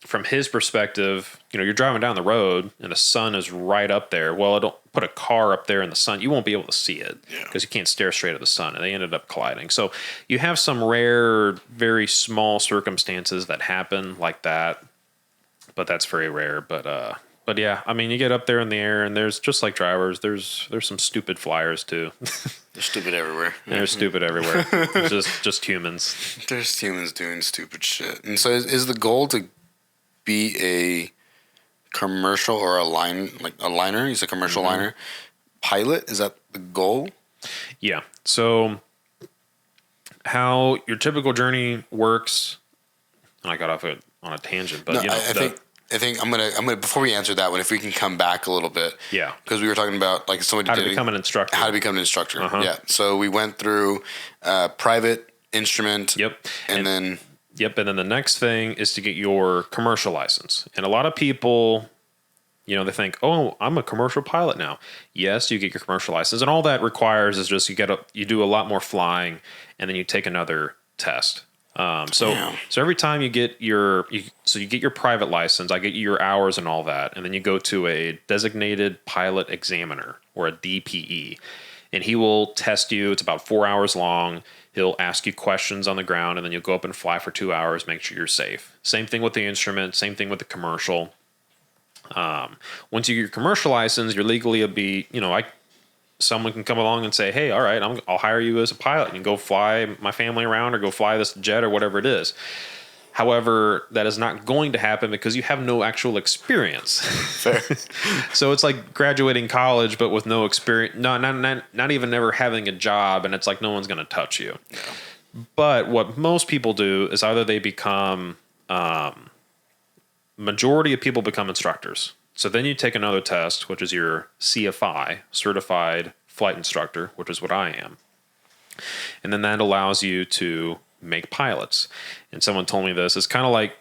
From his perspective, you're driving down the road, and the sun is right up there. Well, don't put a car up there in the sun. You won't be able to see it because you can't stare straight at the sun, and they ended up colliding. So you have some rare, very small circumstances that happen like that. But that's very rare. But But yeah, I mean, you get up there in the air, and there's just like drivers. There's some stupid flyers too. They're stupid everywhere. They're stupid everywhere. just humans. There's humans doing stupid shit. And so is the goal to be a commercial or a liner? He's a commercial liner pilot. Is that the goal? Yeah. So how your typical journey works, and I got off on a tangent, but No, I think I'm gonna before we answer that one, if we can come back a little bit, yeah, because we were talking about like somebody how to become an instructor. How to become an instructor. Yeah. So we went through private, instrument. Yep. And then the next thing is to get your commercial license. And a lot of people, they think, oh, I'm a commercial pilot now. Yes, you get your commercial license, and all that requires is just you do a lot more flying, and then you take another test. So every time you get you get your private license, I get you your hours and all that, and then you go to a designated pilot examiner, or a DPE, and he will test you. It's about 4 hours long. He'll ask you questions on the ground, and then you'll go up and fly for 2 hours, make sure you're safe. Same thing with the instrument, same thing with the commercial. Once you get your commercial license, you're legally someone can come along and say, hey, all right, I'll hire you as a pilot and go fly my family around or go fly this jet or whatever it is. However, that is not going to happen because you have no actual experience. Fair. So it's like graduating college, but with no experience, not even never having a job, and it's like no one's going to touch you. Yeah. But what most people do is either they become, majority of people become instructors. So then you take another test, which is your CFI, Certified Flight Instructor, which is what I am. And then that allows you to make pilots. And someone told me this. It's kind of like,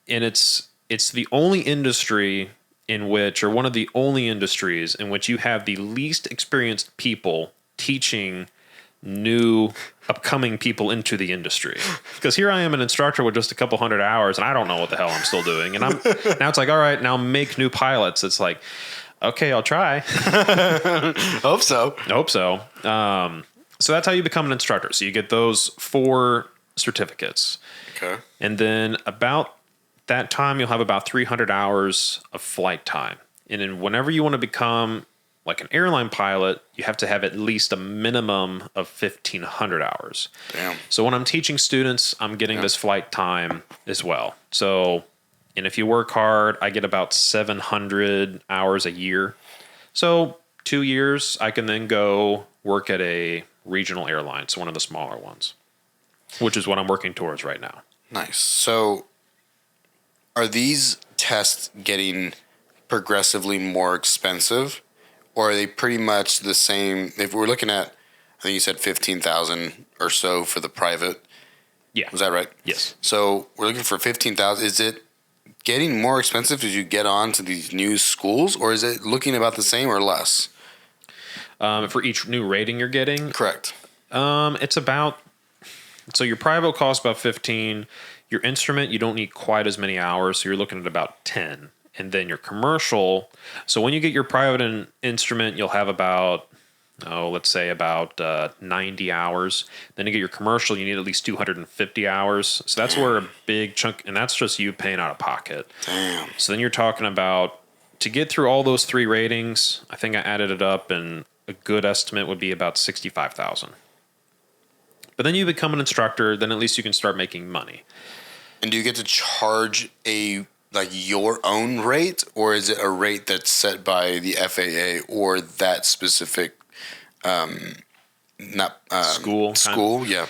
and it's the only industry in which, or one of the only industries in which you have the least experienced people teaching new upcoming people into the industry. Because here I am, an instructor with just a couple hundred hours, and I don't know what the hell I'm still doing. And now it's like, all right, now make new pilots. It's like, okay, I'll try. Hope so. So that's how you become an instructor. So you get those 4 certificates. Okay. And then about that time, you'll have about 300 hours of flight time. And then whenever you want to become like an airline pilot, you have to have at least a minimum of 1,500 hours. Damn. So when I'm teaching students, I'm getting this flight time as well. So, and if you work hard, I get about 700 hours a year. So 2 years, I can then go work at a regional airline, so one of the smaller ones, which is what I'm working towards right now. Nice. So are these tests getting progressively more expensive? Or are they pretty much the same? If we're looking at, I think you said 15,000 or so for the private. Yeah. Was that right? Yes. So we're looking for 15,000. Is it getting more expensive as you get on to these new schools, or is it looking about the same or less? For each new rating you're getting? Correct. It's about, so your private costs about 15. Your instrument, you don't need quite as many hours, so you're looking at about 10. And then your commercial, so when you get your private instrument, you'll have about, let's say about 90 hours. Then to get your commercial, you need at least 250 hours. So that's where a big chunk, and that's just you paying out of pocket. Damn. So then you're talking about, to get through all those 3 ratings, I think I added it up, and a good estimate would be about 65,000. But then you become an instructor, then at least you can start making money. And do you get to charge your own rate, or is it a rate that's set by the FAA or that specific school? Yeah.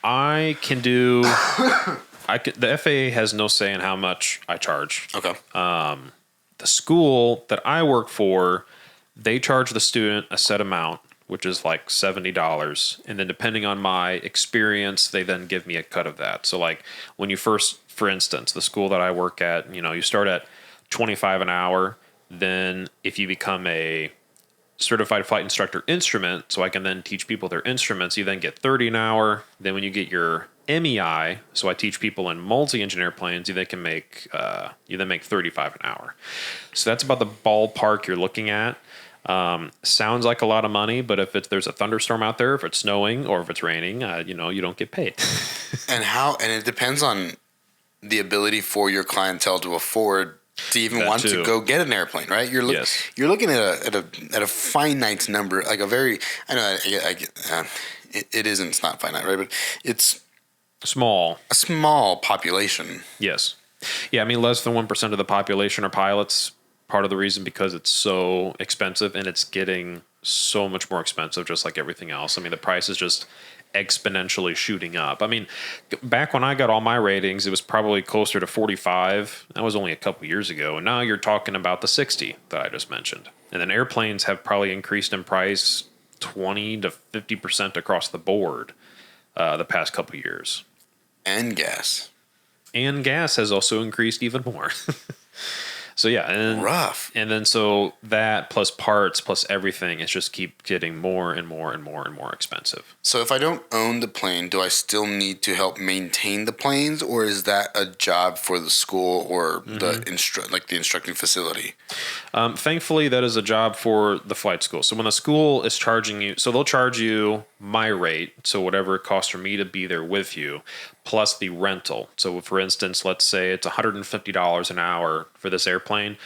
I can do. The FAA has no say in how much I charge. Okay. The school that I work for, they charge the student a set amount, which is like $70. And then depending on my experience, they then give me a cut of that. So like when you first, for instance, the school that I work at, you start at $25 an hour. Then if you become a certified flight instructor instrument, so I can then teach people their instruments, you then get $30 an hour. Then when you get your MEI, so I teach people in multi-engineer planes, you then make $35 an hour. So that's about the ballpark you're looking at. Sounds like a lot of money, but if there's a thunderstorm out there, if it's snowing or if it's raining, you don't get paid. And it depends on the ability for your clientele to afford to even That want too. to go get an airplane, right? Yes. You're looking at a finite number, like a very, I know it isn't, it's not finite, right? But it's Small. a small population. Yes. Yeah, I mean, less than 1% of the population are pilots. Part of the reason because it's so expensive and it's getting so much more expensive, just like everything else. I mean, the price is just exponentially shooting up. I mean, back when I got all my ratings, it was probably closer to 45. That was only a couple years ago. And now you're talking about the 60 that I just mentioned. And then airplanes have probably increased in price 20 to 50% across the board the past couple years. And gas. And gas has also increased even more. So yeah, and Rough. and then so that plus parts plus everything, it's just keep getting more and more and more and more expensive. So if I don't own the plane, do I still need to help maintain the planes, or is that a job for the school or the the instructing facility? Thankfully, that is a job for the flight school. So when the school is charging you, so they'll charge you my rate, so whatever it costs for me to be there with you, plus the rental. So for instance, let's say it's $150 an hour for this airplane.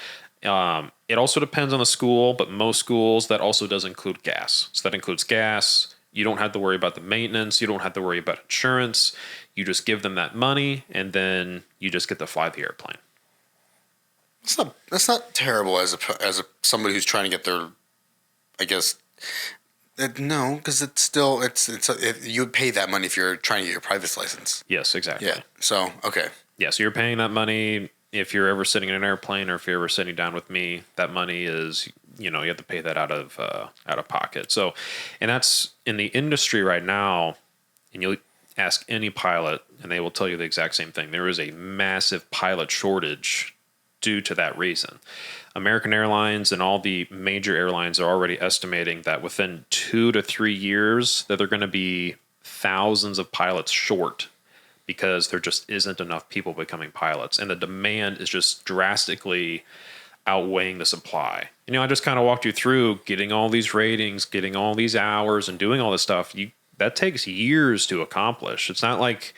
It also depends on the school, but most schools that also does include gas. So that includes gas. You don't have to worry about the maintenance. You don't have to worry about insurance. You just give them that money, and then you just get to fly the airplane. That's not terrible as a somebody who's trying to get their, I guess. No, because it's still you would pay that money if you're trying to get your private license. Yes, exactly. Yeah. So okay. Yeah, so you're paying that money if you're ever sitting in an airplane or if you're ever sitting down with me. That money is, you have to pay that out of pocket. So, and that's in the industry right now. And you'll ask any pilot, and they will tell you the exact same thing. There is a massive pilot shortage due to that reason. American Airlines and all the major airlines are already estimating that within 2 to 3 years that they're going to be thousands of pilots short because there just isn't enough people becoming pilots. And the demand is just drastically outweighing the supply. I just kind of walked you through getting all these ratings, getting all these hours, and doing all this stuff. That takes years to accomplish. It's not like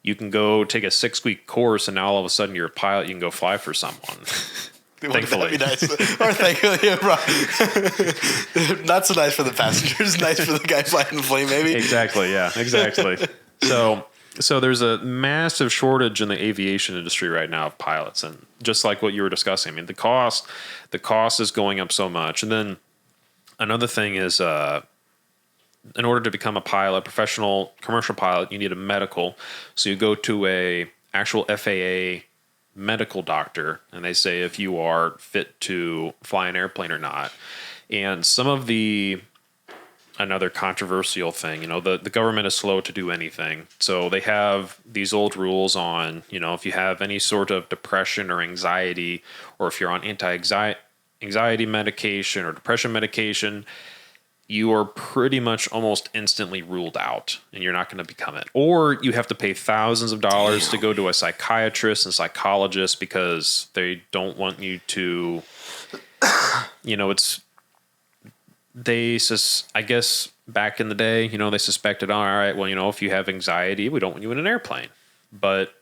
you can go take a 6-week course and now all of a sudden you're a pilot. You can go fly for someone. Thankfully. That'd be nice. Or thankfully, yeah, not so nice for the passengers. Nice for the guy flying the plane, maybe. Exactly. Yeah. Exactly. So there's a massive shortage in the aviation industry right now of pilots, and just like what you were discussing, I mean, the cost is going up so much, and then another thing is, in order to become a pilot, professional commercial pilot, you need a medical. So you go to a actual FAA medical doctor, and they say if you are fit to fly an airplane or not. And some of another controversial thing, the government is slow to do anything. So they have these old rules on, if you have any sort of depression or anxiety, or if you're on anxiety medication or depression medication, you are pretty much almost instantly ruled out and you're not going to become it. Or you have to pay thousands of dollars to go to a psychiatrist and psychologist because they don't want you to, I guess back in the day, they suspected, all right, well, if you have anxiety, we don't want you in an airplane. But,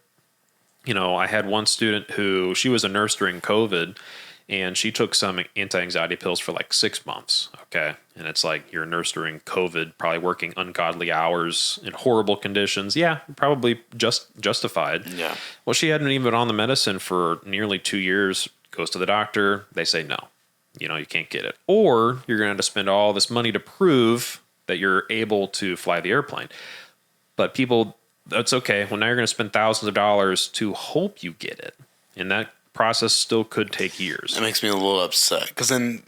I had one student who, she was a nurse during COVID, and she took some anti-anxiety pills for like 6 months. Okay. And it's like, you're a nurse during COVID, probably working ungodly hours in horrible conditions. Yeah, probably justified. Yeah. Well, she hadn't even been on the medicine for nearly 2 years. Goes to the doctor. They say, no, you can't get it. Or you're going to have to spend all this money to prove that you're able to fly the airplane. But people, that's okay. Well, now you're going to spend thousands of dollars to hope you get it. And that process still could take years. It makes me a little upset because then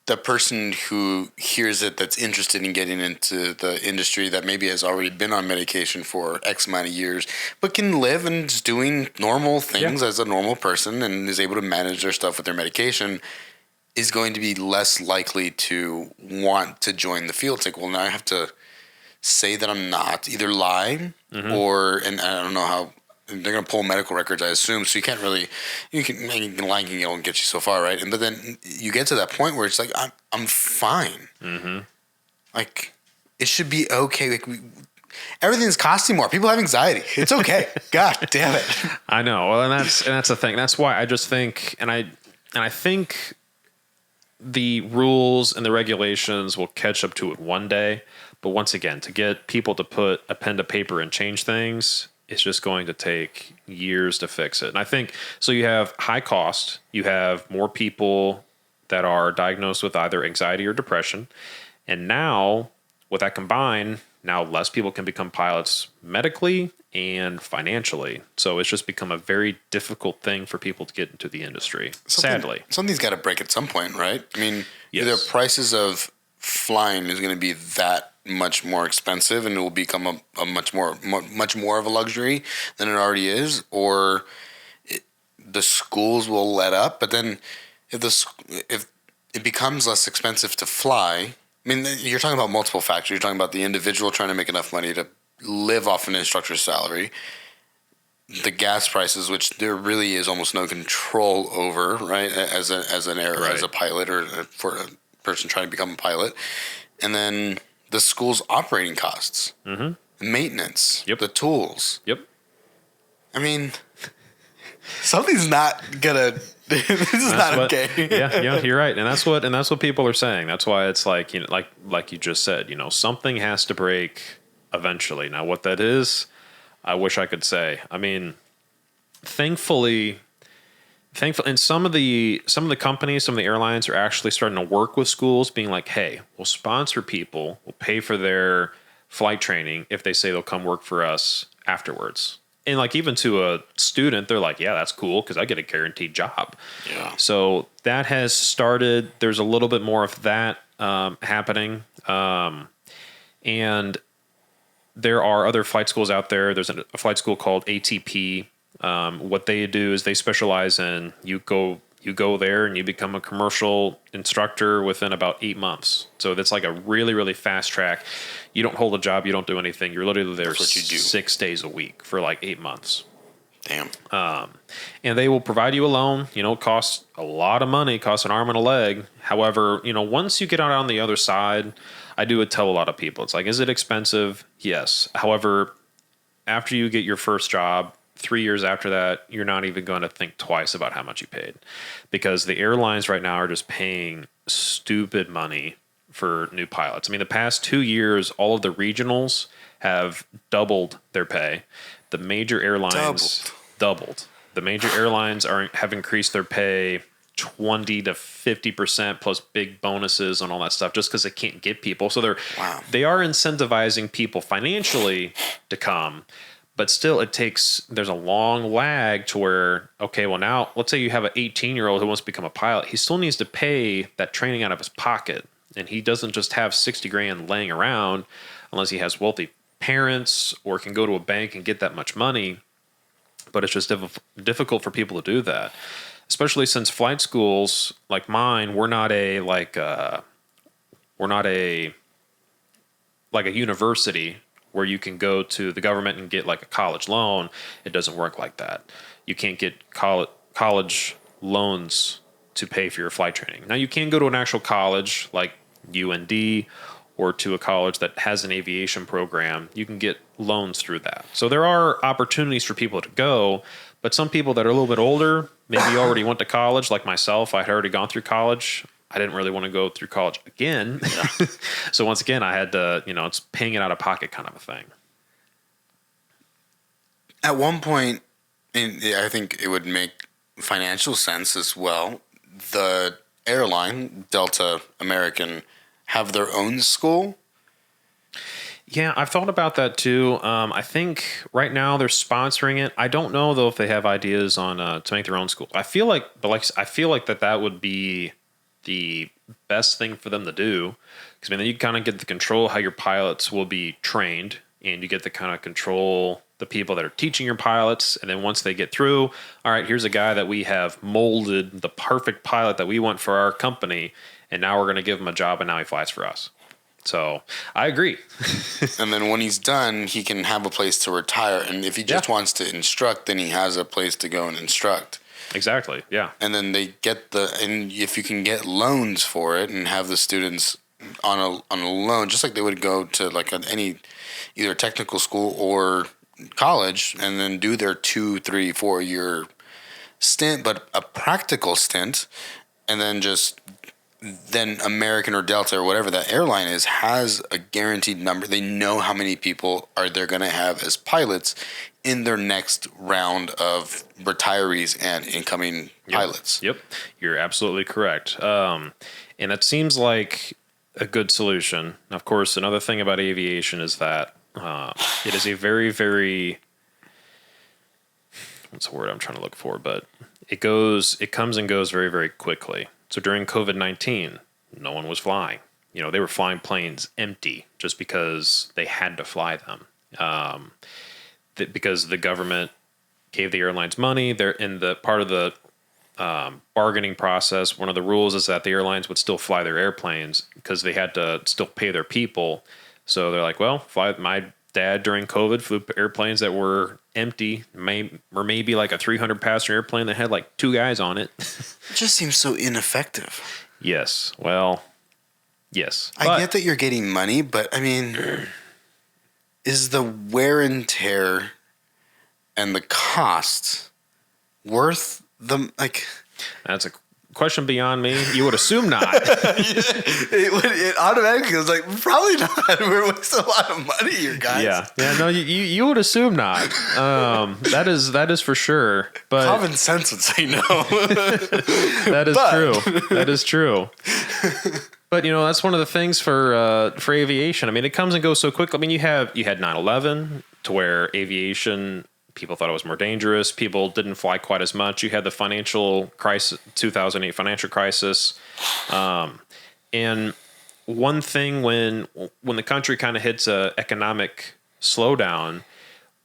the person who hears it that's interested in getting into the industry that maybe has already been on medication for X amount of years but can live and is doing normal things as a normal person and is able to manage their stuff with their medication is going to be less likely to want to join the field. It's like, well, now I have to say that I'm not, either lie or, and I don't know how, they're going to pull medical records, I assume. So you can't really, lying can get you so far, right? But then you get to that point where it's like, I'm fine. Mm-hmm. Like, it should be okay. Like, Yeah. Everything's costing more. People have anxiety. It's okay. God damn it. I know. Well, and that's the thing. That's why I just think, and I think the rules and the regulations will catch up to it one day. But once again, to get people to put a pen to paper and change things, it's just going to take years to fix it. And I think so. You have high cost. You have more people that are diagnosed with either anxiety or depression, and now with that combined, now less people can become pilots medically and financially. So it's just become a very difficult thing for people to get into the industry. Sadly, something's got to break at some point, right? I mean, yes. Either prices of flying is going to be that much more expensive, and it will become a much more of a luxury than it already is, or the schools will let up. But then, if it becomes less expensive to fly, I mean, you're talking about multiple factors. You're talking about the individual trying to make enough money to live off an instructor's salary, the gas prices, which there really is almost no control over, right? As a pilot or for a person trying to become a pilot, and then the school's operating costs, the maintenance, the tools. Yep. I mean, something's not gonna. This is not okay. yeah, you're right, and that's what people are saying. That's why it's like, you know, like you just said, you know, something has to break eventually. Now, what that is, I wish I could say. I mean, thankfully, and some of the companies, some of the airlines are actually starting to work with schools, being like, hey, we'll sponsor people, we'll pay for their flight training if they say they'll come work for us afterwards. And like even to a student, they're like, yeah, that's cool because I get a guaranteed job. Yeah. So that has started. There's a little bit more of that happening. And there are other flight schools out there. There's a flight school called ATP. What they do is they specialize in you go there and you become a commercial instructor within about 8 months. So that's like a really, really fast track. You don't hold a job. You don't do anything. You're literally there 6 days a week for like 8 months. Damn. And they will provide you a loan. You know, it costs a lot of money, costs an arm and a leg. However, you know, once you get out on the other side, I would tell a lot of people, it's like, is it expensive? Yes. However, after you get your first job, 3 years after that, you're not even going to think twice about how much you paid, because the airlines right now are just paying stupid money for new pilots. I mean, the past 2 years, all of the regionals have doubled their pay. The major airlines doubled. The major airlines have increased their pay 20 to 50% plus big bonuses and all that stuff, just because they can't get people. So they are incentivizing people financially to come. But still, there's a long lag to where, okay, well now, let's say you have an 18-year-old who wants to become a pilot. He still needs to pay that training out of his pocket. And he doesn't just have 60 grand laying around unless he has wealthy parents or can go to a bank and get that much money. But it's just difficult for people to do that, especially since flight schools like mine, we're not a university where you can go to the government and get like a college loan. It doesn't work like that. You can't get college loans to pay for your flight training. Now you can go to an actual college like UND or to a college that has an aviation program. You can get loans through that. So there are opportunities for people to go, but some people that are a little bit older, maybe already went to college like myself. I had already gone through college. I didn't really want to go through college again. Yeah. So once again, I had to, you know, it's paying it out of pocket kind of a thing. At one point, and I think it would make financial sense as well, the airline, Delta American, have their own school. Yeah, I've thought about that too. I think right now they're sponsoring it. I don't know though if they have ideas on to make their own school. I feel like that would be the best thing for them to do, because I mean, then you kind of get the control how your pilots will be trained, and you get the kind of control the people that are teaching your pilots. And then once they get through, all right, here's a guy that we have molded the perfect pilot that we want for our company, and now we're going to give him a job, and now he flies for us. So I agree. And then when he's done, he can have a place to retire. And if he just wants to instruct, then he has a place to go and instruct. Exactly. Yeah. And then and if you can get loans for it and have the students on a loan, just like they would go to like any either technical school or college, and then do their 2, 3, 4 year stint, but a practical stint, and then American or Delta or whatever that airline is has a guaranteed number. They know how many people they're going to have as pilots in their next round of retirees and incoming pilots. Yep, you're absolutely correct. And it seems like a good solution. Of course, another thing about aviation is that it is a very, very, what's the word I'm trying to look for? But it comes and goes very, very quickly. So during COVID-19, no one was flying. They were flying planes empty just because they had to fly them. Because the government gave the airlines money. They're in the part of the bargaining process. One of the rules is that the airlines would still fly their airplanes because they had to still pay their people. So they're like, well, my dad during COVID flew airplanes that were empty, or maybe like a 300 passenger airplane that had like 2 guys on it. It just seems so ineffective. Yes. Well, yes. I get that you're getting money, but I mean, is the wear and tear and the cost worth That's a question beyond me. You would assume not. it automatically was like, probably not. We're wasting a lot of money here, guys. Yeah. No, you would assume not. That is for sure. But common sense would say no. That is true. That is true. But that's one of the things for aviation. I mean, it comes and goes so quick. I mean, you had 9/11 to where aviation, people thought it was more dangerous. People didn't fly quite as much. You had the financial crisis, 2008 financial crisis. And one thing when the country kind of hits a economic slowdown,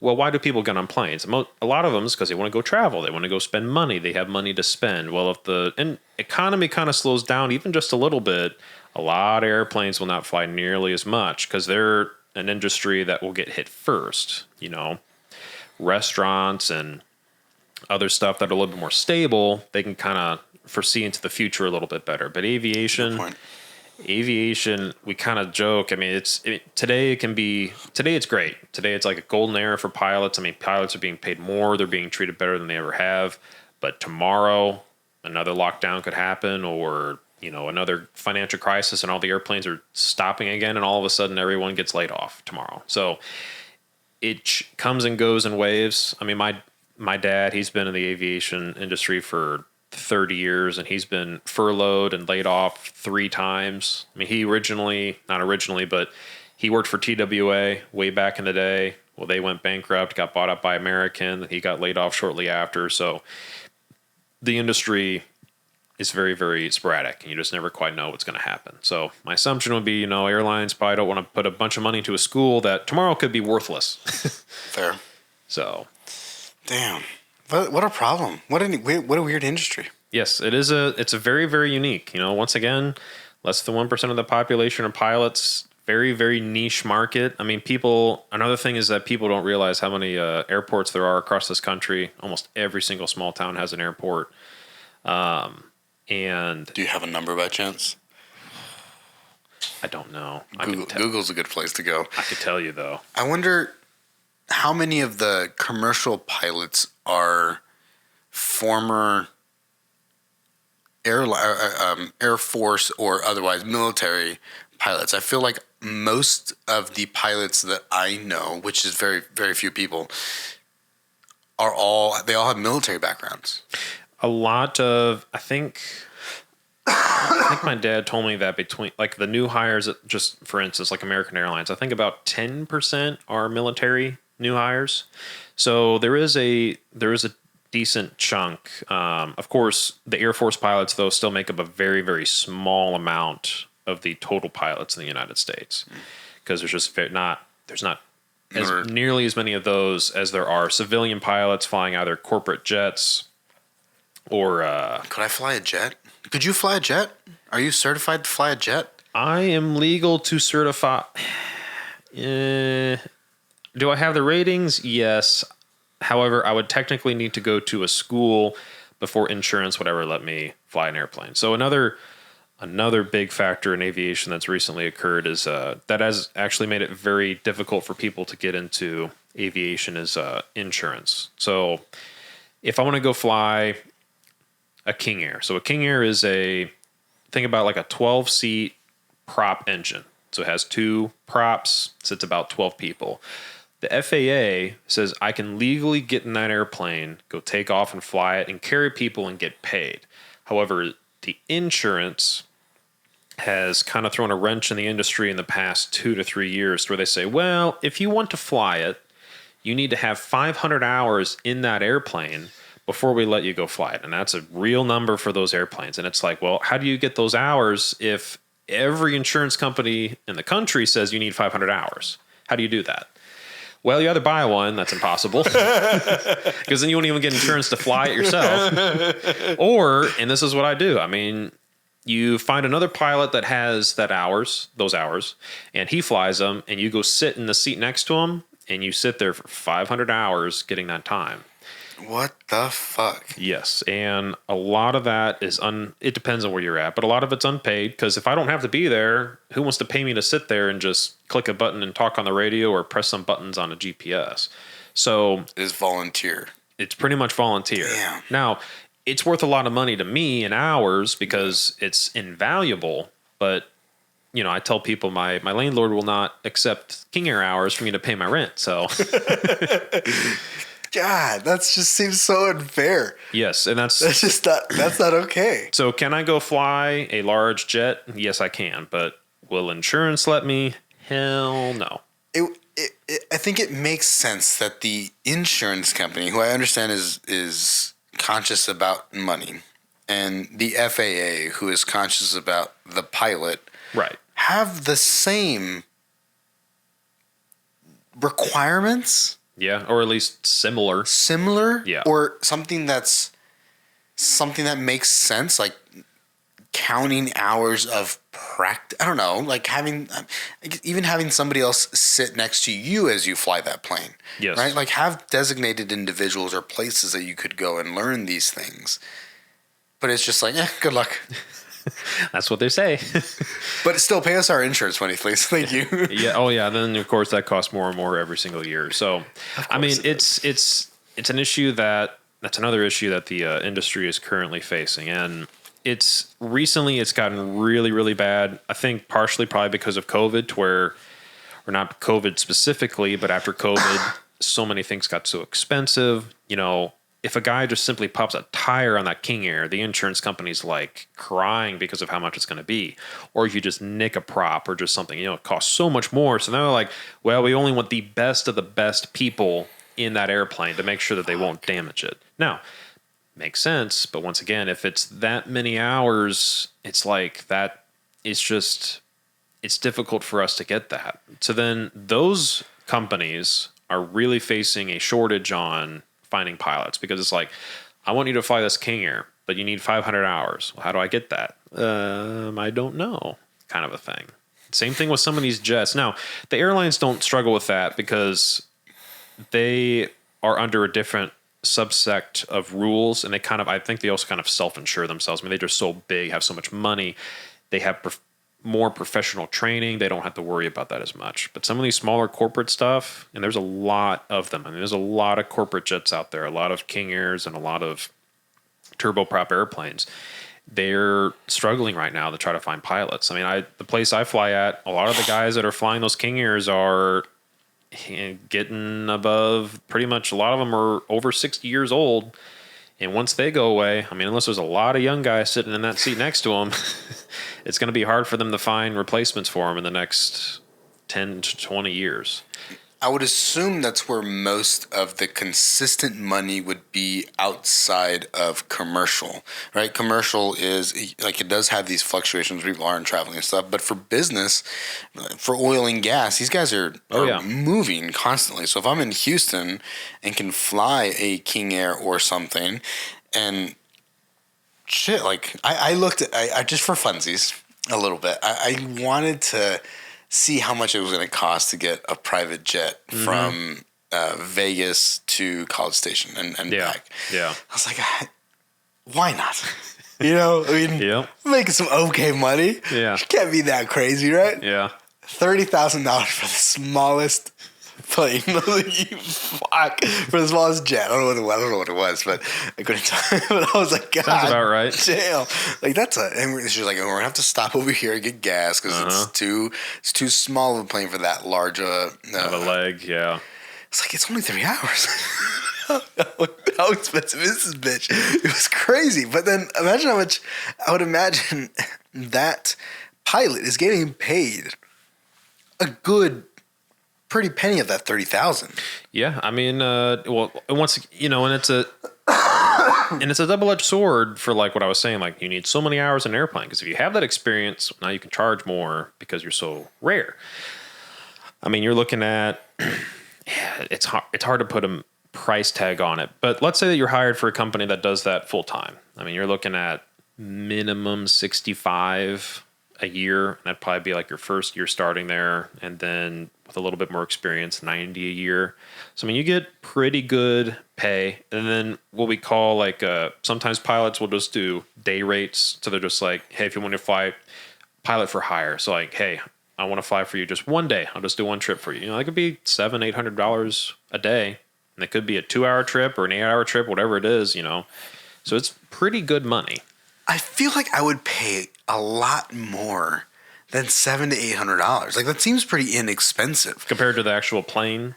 well, why do people get on planes? A lot of them is because they want to go travel. They want to go spend money. They have money to spend. Well, if the economy kind of slows down even just a little bit, a lot of airplanes will not fly nearly as much because they're an industry that will get hit first, Restaurants and other stuff that are a little bit more stable, they can kind of foresee into the future a little bit better. But aviation, we kind of joke. I mean, today it's great. Today it's like a golden era for pilots. I mean, pilots are being paid more. They're being treated better than they ever have. But tomorrow, another lockdown could happen, or another financial crisis, and all the airplanes are stopping again, and all of a sudden everyone gets laid off tomorrow. So it comes and goes in waves. I mean, my dad, he's been in the aviation industry for 30 years, and he's been furloughed and laid off 3 times. I mean, but he worked for TWA way back in the day. Well, they went bankrupt, got bought up by American. He got laid off shortly after. So the industry is very, very sporadic, and you just never quite know what's going to happen. So my assumption would be, airlines probably don't want to put a bunch of money into a school that tomorrow could be worthless. Fair. So, damn, what a problem! What a weird industry. Yes, it's a very, very unique. Once again, less than 1% of the population are pilots. Very, very niche market. I mean, another thing is that people don't realize how many airports there are across this country. Almost every single small town has an airport. And do you have a number by chance? I don't know. Google's a good place to go. I could tell you though. I wonder how many of the commercial pilots are former Air Force or otherwise military pilots. I feel like most of the pilots that I know, which is very, very few people, they all have military backgrounds. A lot of, I think my dad told me that between like the new hires, just for instance, like American Airlines, I think about 10% are military new hires. So there is a decent chunk. Of course, the Air Force pilots though still make up a very, very small amount of the total pilots in the United States, because there's not nearly as many of those as there are civilian pilots flying either corporate jets or. Could I fly a jet? Could you fly a jet? Are you certified to fly a jet? I am legal to certify. Do I have the ratings? Yes. However, I would technically need to go to a school before insurance would ever let me fly an airplane. So another Another big factor in aviation that's recently occurred is that has actually made it very difficult for people to get into aviation is insurance. So if I want to go fly a King Air, so a King Air is think about like a 12-seat prop engine. So it has 2 props, sits about 12 people. The FAA says I can legally get in that airplane, go take off and fly it, and carry people and get paid. However, the insurance has kind of thrown a wrench in the industry in the past 2 to 3 years where they say, well, if you want to fly it, you need to have 500 hours in that airplane before we let you go fly it. And that's a real number for those airplanes. And it's like, well, how do you get those hours if every insurance company in the country says you need 500 hours? How do you do that? Well, you either buy one, that's impossible, because then you won't even get insurance to fly it yourself. Or, and this is what I do, I mean, you find another pilot that has those hours, and he flies them, and you go sit in the seat next to him, and you sit there for 500 hours getting that time. What the fuck? Yes, and a lot of that is it depends on where you're at, but a lot of it's unpaid, because if I don't have to be there, who wants to pay me to sit there and just click a button and talk on the radio or press some buttons on a GPS? So it is volunteer. It's pretty much volunteer. Damn. Now, it's worth a lot of money to me in hours because it's invaluable, but I tell people my landlord will not accept King Air hours for me to pay my rent, so God, that just seems so unfair. Yes, and that's not okay. So can I go fly a large jet? Yes, I can, but will insurance let me? Hell no. I think it makes sense that the insurance company, who I understand is conscious about money, and the FAA, who is conscious about the pilot, right, have the same requirements. Yeah, or at least similar. Yeah. Or something that makes sense, like counting hours of practice. I don't know, like having somebody else sit next to you as you fly that plane. Yes. Right? Like have designated individuals or places that you could go and learn these things. But it's just like, good luck. That's what they say. But still pay us our insurance money, please. Thank you. Yeah. Oh, yeah. Then of course that costs more and more every single year. So, I mean, it's an issue that's another issue that the industry is currently facing, and it's gotten really, really bad. I think partially probably because of COVID, or not COVID specifically, but after COVID, so many things got so expensive. If a guy just simply pops a tire on that King Air, the insurance company's like crying because of how much it's going to be. Or if you just nick a prop or just something, it costs so much more. So they're like, well, we only want the best of the best people in that airplane to make sure that they won't damage it. Now, makes sense. But once again, if it's that many hours, it's like that. It's difficult for us to get that. So then those companies are really facing a shortage on finding pilots, because it's like, I want you to fly this King Air, but you need 500 hours. Well, how do I get that? I don't know, kind of a thing. Same thing with some of these jets. Now, the airlines don't struggle with that because they are under a different subsect of rules, and I think they also kind of self-insure themselves. I mean, they're just so big, have so much money. They have more professional training. They don't have to worry about that as much. But some of these smaller corporate stuff, and there's a lot of them. I mean, there's a lot of corporate jets out there, a lot of King Airs and a lot of turboprop airplanes. They're struggling right now to try to find pilots. I mean, the place I fly at, a lot of the guys that are flying those King Airs are getting above, pretty much a lot of them are over 60 years old. And once they go away, I mean, unless there's a lot of young guys sitting in that seat next to them, it's going to be hard for them to find replacements for them in the next 10 to 20 years. I would assume that's where most of the consistent money would be outside of commercial, right? Commercial is like, it does have these fluctuations. People aren't traveling and stuff, but for business, for oil and gas, these guys are moving constantly. So if I'm in Houston and can fly a King Air or something, and shit, like I looked at, I just for funsies a little bit, I wanted to see how much it was going to cost to get a private jet from Vegas to College Station and back. Yeah. I was like, why not? I mean, Yep. making some okay money. Yeah. Can't be that crazy, right? Yeah. $30,000 for the smallest plane. Fuck. For the smallest jet. I don't know what it was, but I couldn't tell. But I was like, God. Sounds about right. Damn. Like, and she's like, we're going to have to stop over here and get gas because it's too small of a plane for that large of a leg, yeah. It's like, it's only 3 hours. How expensive is this bitch? It was crazy. But then imagine how much I would imagine that pilot is getting paid a good pretty penny of that 30,000. Yeah, I mean, well, once and it's a double-edged sword for like what I was saying. Like, you need so many hours in an airplane because if you have that experience, now you can charge more because you're so rare. I mean, you're looking at it's hard to put a price tag on it, but let's say that you're hired for a company that does that full time. I mean, you're looking at minimum 65 a year, and that'd probably be like your first year starting there, and then with a little bit more experience, 90 a year. So I mean, you get pretty good pay, and then what we call like sometimes pilots will just do day rates. So they're just like, hey, if you want to fly, pilot for hire. So like, hey, I want to fly for you just one day. I'll just do one trip for you. That could be $700-800 a day, and it could be a 2-hour trip or an 8-hour trip, whatever it is. So it's pretty good money. I feel like I would pay a lot more than $700 to $800. Like, that seems pretty inexpensive Compared to the actual plane?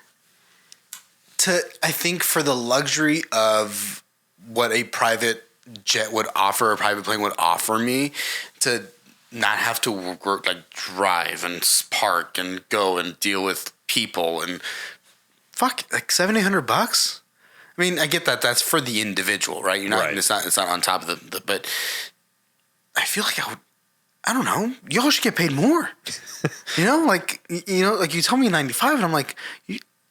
I think for the luxury of what a private jet would offer, a private plane would offer me, to not have to work, like drive and park and go and deal with people and fuck, like $700-800. I mean, I get that that's for the individual, right? You're not. Right. It's not on top of the. But I feel like I don't know. Y'all should get paid more. Like you told me 95, and I'm like,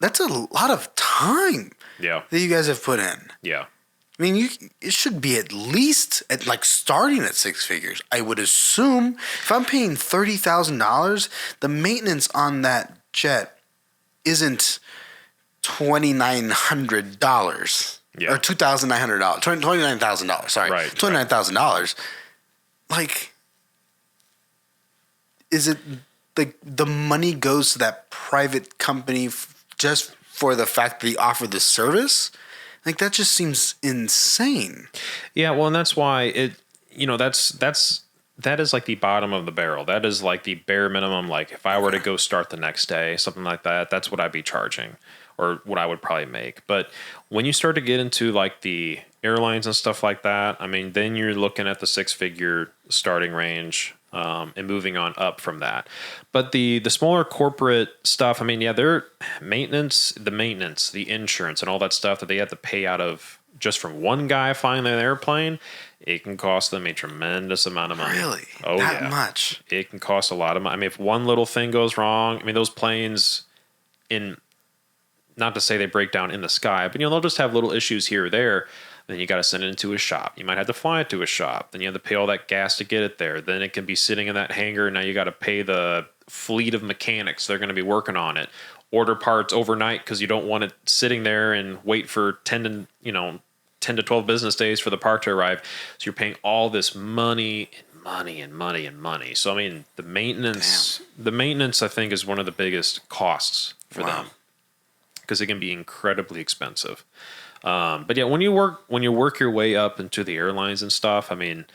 that's a lot of time. Yeah. That you guys have put in. Yeah. I mean, it should be at least at like starting at 6 figures. I would assume if I'm paying $30,000, the maintenance on that jet isn't $2,900 or $2,900, $29,000. Sorry, right, $29,000. Like, is it like the money goes to that private company just for the fact that they offer the service? Like, that just seems insane. Yeah, well, and that's why that is like the bottom of the barrel. That is like the bare minimum. Like, if I were to go start the next day, something like that, that's what I'd be charging, or what I would probably make. But when you start to get into like the airlines and stuff like that, I mean, then you're looking at the 6-figure starting range. And moving on up from that. But the smaller corporate stuff, I mean, yeah, their maintenance, the insurance and all that stuff that they have to pay out of just from one guy flying an airplane, it can cost them a tremendous amount of money. Really? Oh, that yeah. much? It can cost a lot of money. I mean, if one little thing goes wrong, I mean, those planes, not to say they break down in the sky, but they'll just have little issues here or there. Then you got to send it into a shop. You might have to fly it to a shop. Then you have to pay all that gas to get it there. Then it can be sitting in that hangar. Now you got to pay the fleet of mechanics. They're going to be working on it. Order parts overnight because you don't want it sitting there and wait for 10 to 12 business days for the part to arrive. So you're paying all this money. So I mean, the maintenance I think is one of the biggest costs for them, because it can be incredibly expensive. But yeah, when you work your way up into the airlines and stuff, I mean,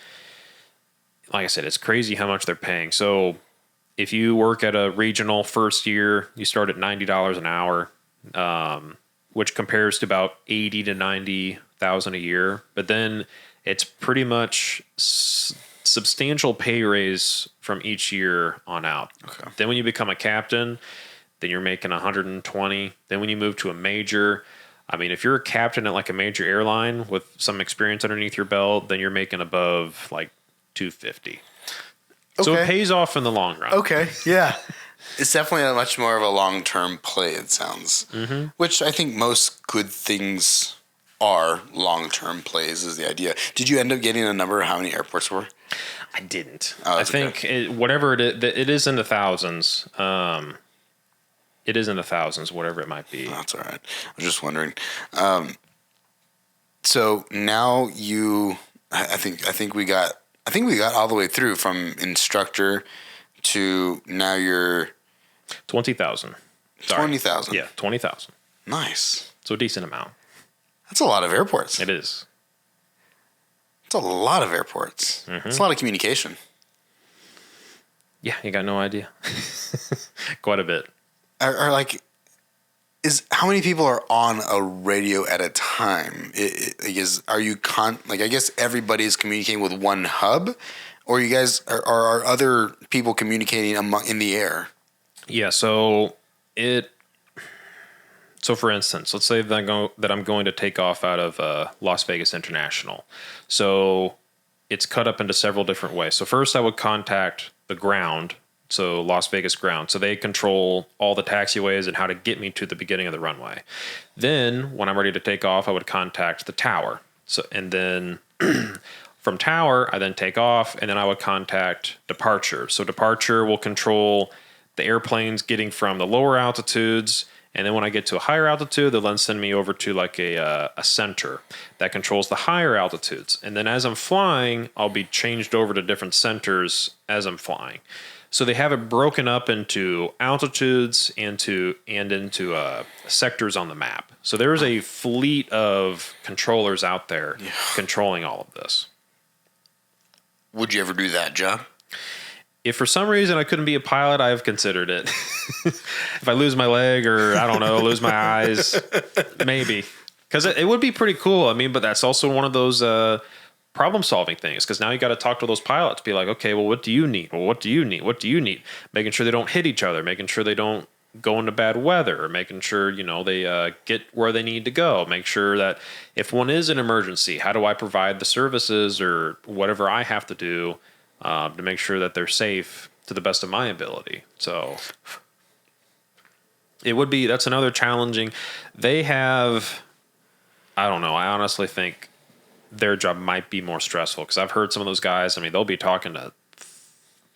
like I said, it's crazy how much they're paying. So if you work at a regional first year, you start at $90 an hour, which compares to about 80 to 90,000 a year. But then it's pretty much substantial pay raise from each year on out. Okay. Then when you become a captain, then you're making 120. Then when you move to a major, I mean, if you're a captain at like a major airline with some experience underneath your belt, then you're making above like 250. Okay. So it pays off in the long run. Okay, yeah. It's definitely a much more of a long-term play, it sounds. Mm-hmm. Which I think most good things are long-term plays, is the idea. Did you end up getting a number of how many airports were? I didn't. I think whatever it is, it is in the thousands. It is in the thousands, whatever it might be. Oh, that's all right. I was just wondering. So now you I think we got all the way through from instructor to now you're 20,000. 20,000. Yeah, 20,000. Nice. So a decent amount. That's a lot of airports. It is. It's a lot of airports. It's a lot of communication. Yeah, you got no idea. Quite a bit. Are like, how many people are on a radio at a time? Are you I guess everybody's communicating with one hub, or you guys are other people communicating in the air? Yeah. So for instance, let's say that I'm going to take off out of Las Vegas International. So it's cut up into several different ways. So first I would contact the ground. So Las Vegas ground. So they control all the taxiways and how to get me to the beginning of the runway. Then when I'm ready to take off, I would contact the tower. And then from tower, I then take off, and then I would contact departure. So departure will control the airplanes getting from the lower altitudes. And then when I get to a higher altitude, they'll then send me over to like a center that controls the higher altitudes. And then as I'm flying, I'll be changed over to different centers as I'm flying. So they have it broken up into altitudes and into sectors on the map. So there is a fleet of controllers out there controlling all of this. Would you ever do that job? If for some reason I couldn't be a pilot, I have considered it. If I lose my leg or, I don't know, lose my eyes, maybe. Because it would be pretty cool. I mean, but that's also one of those problem-solving things, because now you got to talk to those pilots, be like, okay, well, what do you need? Well, what do you need? What do you need? Making sure they don't hit each other, making sure they don't go into bad weather, or making sure, they get where they need to go. Make sure that if one is an emergency, how do I provide the services or whatever I have to do to make sure that they're safe to the best of my ability. So that's another challenging. They have, I don't know, I honestly think their job might be more stressful, because I've heard some of those guys, I mean, they'll be talking to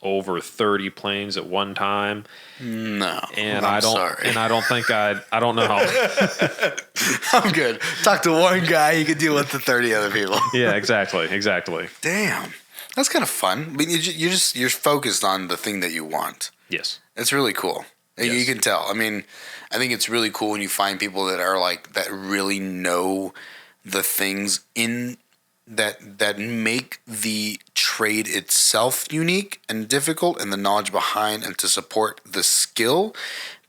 over 30 planes at one time. No, and I'm sorry. And I don't think I don't know. I'm good. Talk to one guy, you can deal with the 30 other people. Yeah, exactly. Damn, that's kind of fun. But you're focused on the thing that you want. Yes, it's really cool. Yes. You can tell. I mean, I think it's really cool when you find people that are like that really know the things that make the trade itself unique and difficult, and the knowledge behind and to support the skill,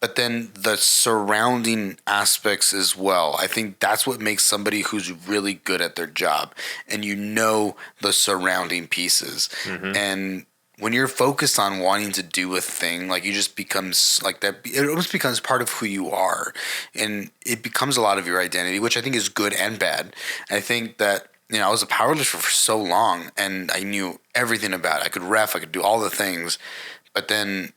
but then the surrounding aspects as well. I think that's what makes somebody who's really good at their job, and the surrounding pieces. Mm-hmm. And when you're focused on wanting to do a thing, like, you just becomes like that. It almost becomes part of who you are, and it becomes a lot of your identity, which I think is good and bad. And I think that, I was a powerlifter for so long, and I knew everything about it. I could ref, I could do all the things, but then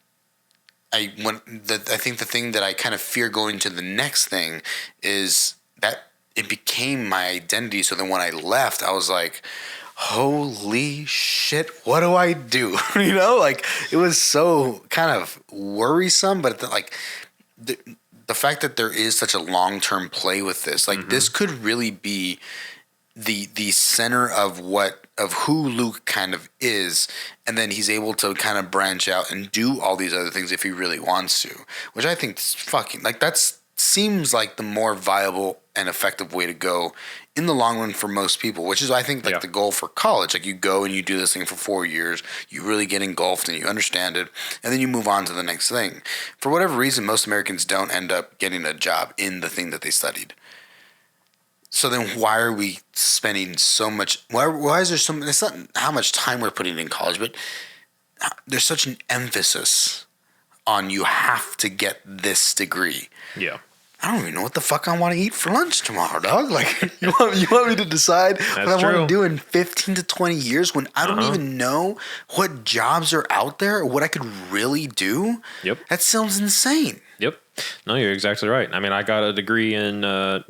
I think the thing that I kind of fear going to the next thing is that it became my identity. So then when I left, I was like, holy shit, what do I do? Like, it was so kind of worrisome, but the fact that there is such a long-term play with this, like, mm-hmm. This could really be the center of who Luke kind of is, and then he's able to kind of branch out and do all these other things if he really wants to, which I think is fucking, like, that seems like the more viable and effective way to go in the long run for most people, which is, I think, like, the goal for college. Like, you go and you do this thing for 4 years, you really get engulfed and you understand it, and then you move on to the next thing. For whatever reason, most Americans don't end up getting a job in the thing that they studied. So then why are we spending so much? Why is there so much? It's not how much time we're putting in college, but there's such an emphasis on you have to get this degree. Yeah. I don't even know what the fuck I want to eat for lunch tomorrow, dog. Like, you want me to decide what I want to do in 15 to 20 years when I don't even know what jobs are out there or what I could really do? Yep. That sounds insane. Yep. No, you're exactly right. I mean, I got a degree in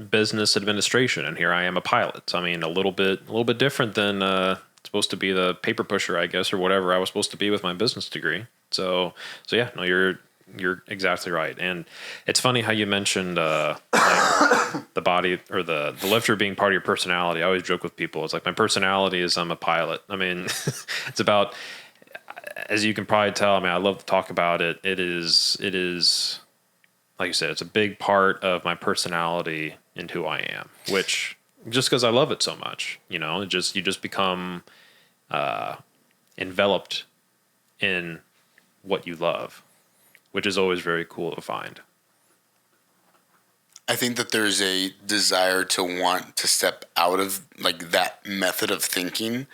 business administration, and here I am a pilot. I mean, a little bit different than supposed to be the paper pusher, I guess, or whatever I was supposed to be with my business degree. So yeah, no, you're you're exactly right. And it's funny how you mentioned like the body or the lifter being part of your personality. I always joke with people. It's like my personality is I'm a pilot. I mean, it's about, as you can probably tell, I mean, I love to talk about it. It is like you said, it's a big part of my personality and who I am, which just because I love it so much, you know, you just become enveloped in what you love, which is always very cool to find. I think that there's a desire to want to step out of like that method of thinking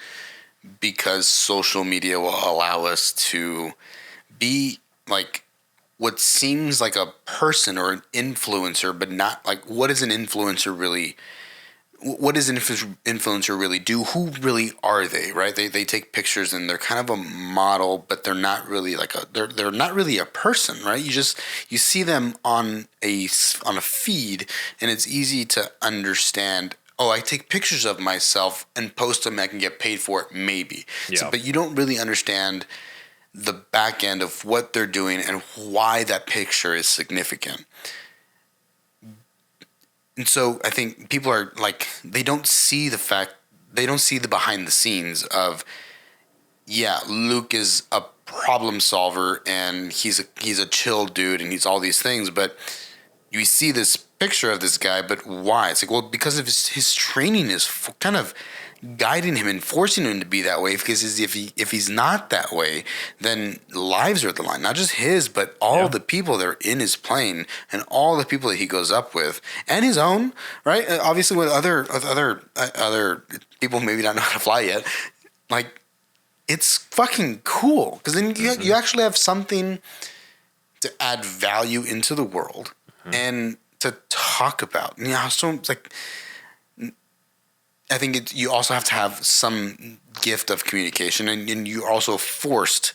because social media will allow us to be like what seems like a person or an influencer, but not like what does an influencer really what does an influencer really do? Who really are they, right? They take pictures and they're kind of a model, but they're not really like they're not really a person, right? You see them on a feed, and it's easy to understand. Oh, I take pictures of myself and post them. I can get paid for it, maybe. Yeah. So, but you don't really understand the back end of what they're doing and why that picture is significant. And so I think people are like, they don't see the behind the scenes of, yeah, Luke is a problem solver and he's a chill dude and he's all these things, but you see this picture of this guy, but why? It's like, well, because of his training is kind of guiding him and forcing him to be that way, because if he's not that way, then lives are at the line, not just his, but all the people that are in his plane and all the people that he goes up with and his own, right? Obviously with other people maybe not know how to fly yet, like it's fucking cool because then you actually have something to add value into the world and to talk about. You know, so it's like, I think you also have to have some gift of communication, and you're also forced